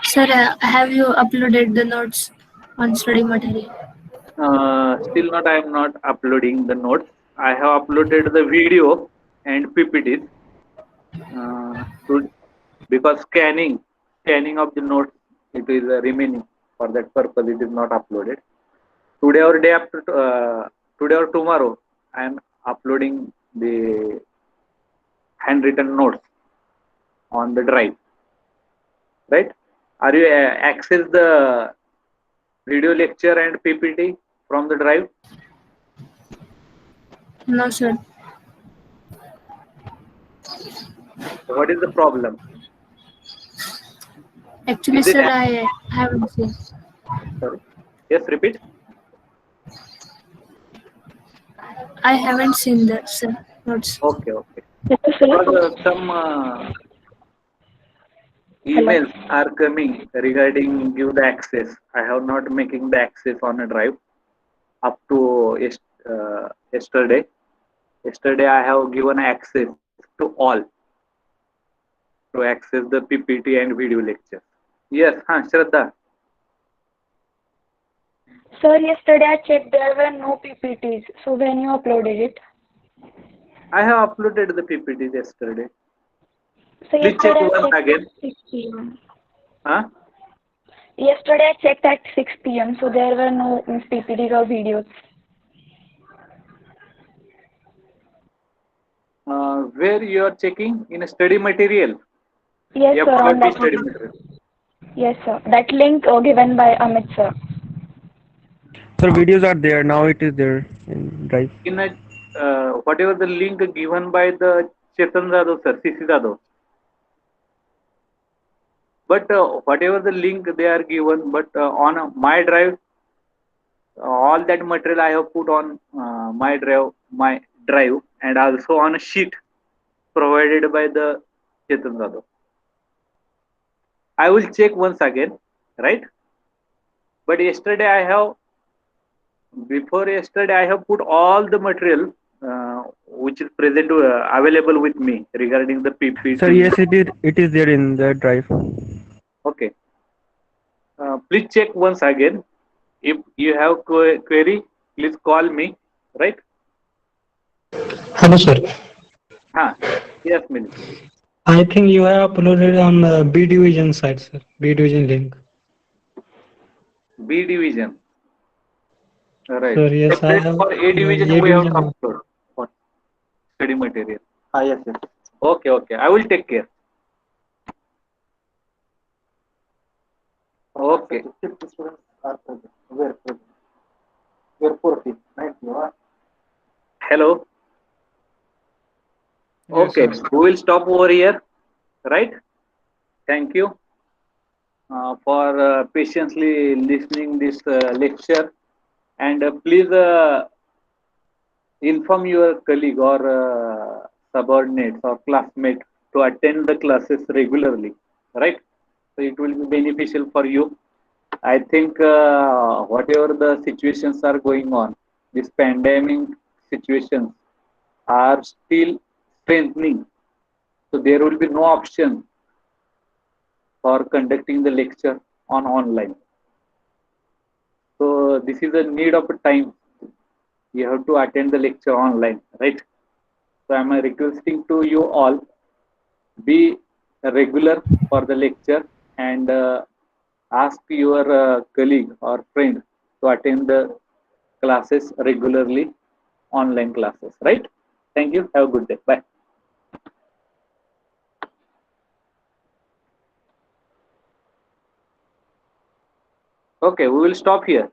Sir, have you uploaded the notes on study material?
Still not, I am not uploading the notes. I have uploaded the video and PPTs. Because scanning of the notes, it is remaining. For that purpose, it is not uploaded. Today or day after, today or tomorrow, I am uploading the handwritten notes on the drive. Right? Are you access the video lecture and PPT from the drive?
No, sir.
What is the problem?
Actually,
Is it
sir, I haven't seen.
sorry? Yes, repeat.
I haven't seen that, sir. Notes.
Okay, okay.
Yes,
Because
sir.
some
Hello.
emails are coming regarding give the access. I have not making the access on a drive up to yesterday. Yesterday I have given access to all to access the PPT and video lecture. Yes, Shraddha.
Sir, yesterday I checked there were no PPTs. So when you uploaded it?
I have uploaded the PPT yesterday.
So
Please check
yesterday I
once
checked
again.
at 6 p.m.
Huh?
Yesterday I checked at 6 p.m. So there were no PPTs or videos.
Where you are checking in a study material?
Yes, sir. On
FYP
that.
study material.
Yes, sir. That link given by Amit, sir.
Sir, videos are there. Now it is there in Drive.
In a whatever the link given by the Chetan Jadhav sir, CC Jadhav. But whatever the link they are given, but on my drive, all that material I have put on my drive, and also on a sheet provided by the Chetan Jadhav. I will check once again, right? But before yesterday, I have put all the material which is present available with me regarding the
Sir,
PPT.
yes, it is there in the drive.
Okay. Please check once again. If you have query, please call me, right?
Hello, sir.
Huh. Yes, Milind.
I think you have uploaded on the B division site, sir. B division link.
B division. Right.
Sir, yes, I
Separate
have
for A division,
A
we have to
division.
upload for study material.
Yes, yes.
Okay, okay. I will take care. Okay.
50 students are present. Where present? Where 40? 90, what?
Hello.
Yes,
Okay.
sir.
We will stop over here, right? Thank you for patiently listening this lecture, and please inform your colleague or subordinates or classmate to attend the classes regularly, right? So it will be beneficial for you. I think whatever the situations are going on, this pandemic situations are still strengthening. So there will be no option for conducting the lecture on online. So this is a need of a time. You have to attend the lecture online, right? So I'm requesting to you all, be regular for the lecture, and ask your colleague or friend to attend the classes regularly, online classes, right? Thank you. Have a good day. Bye. Okay, we will stop here.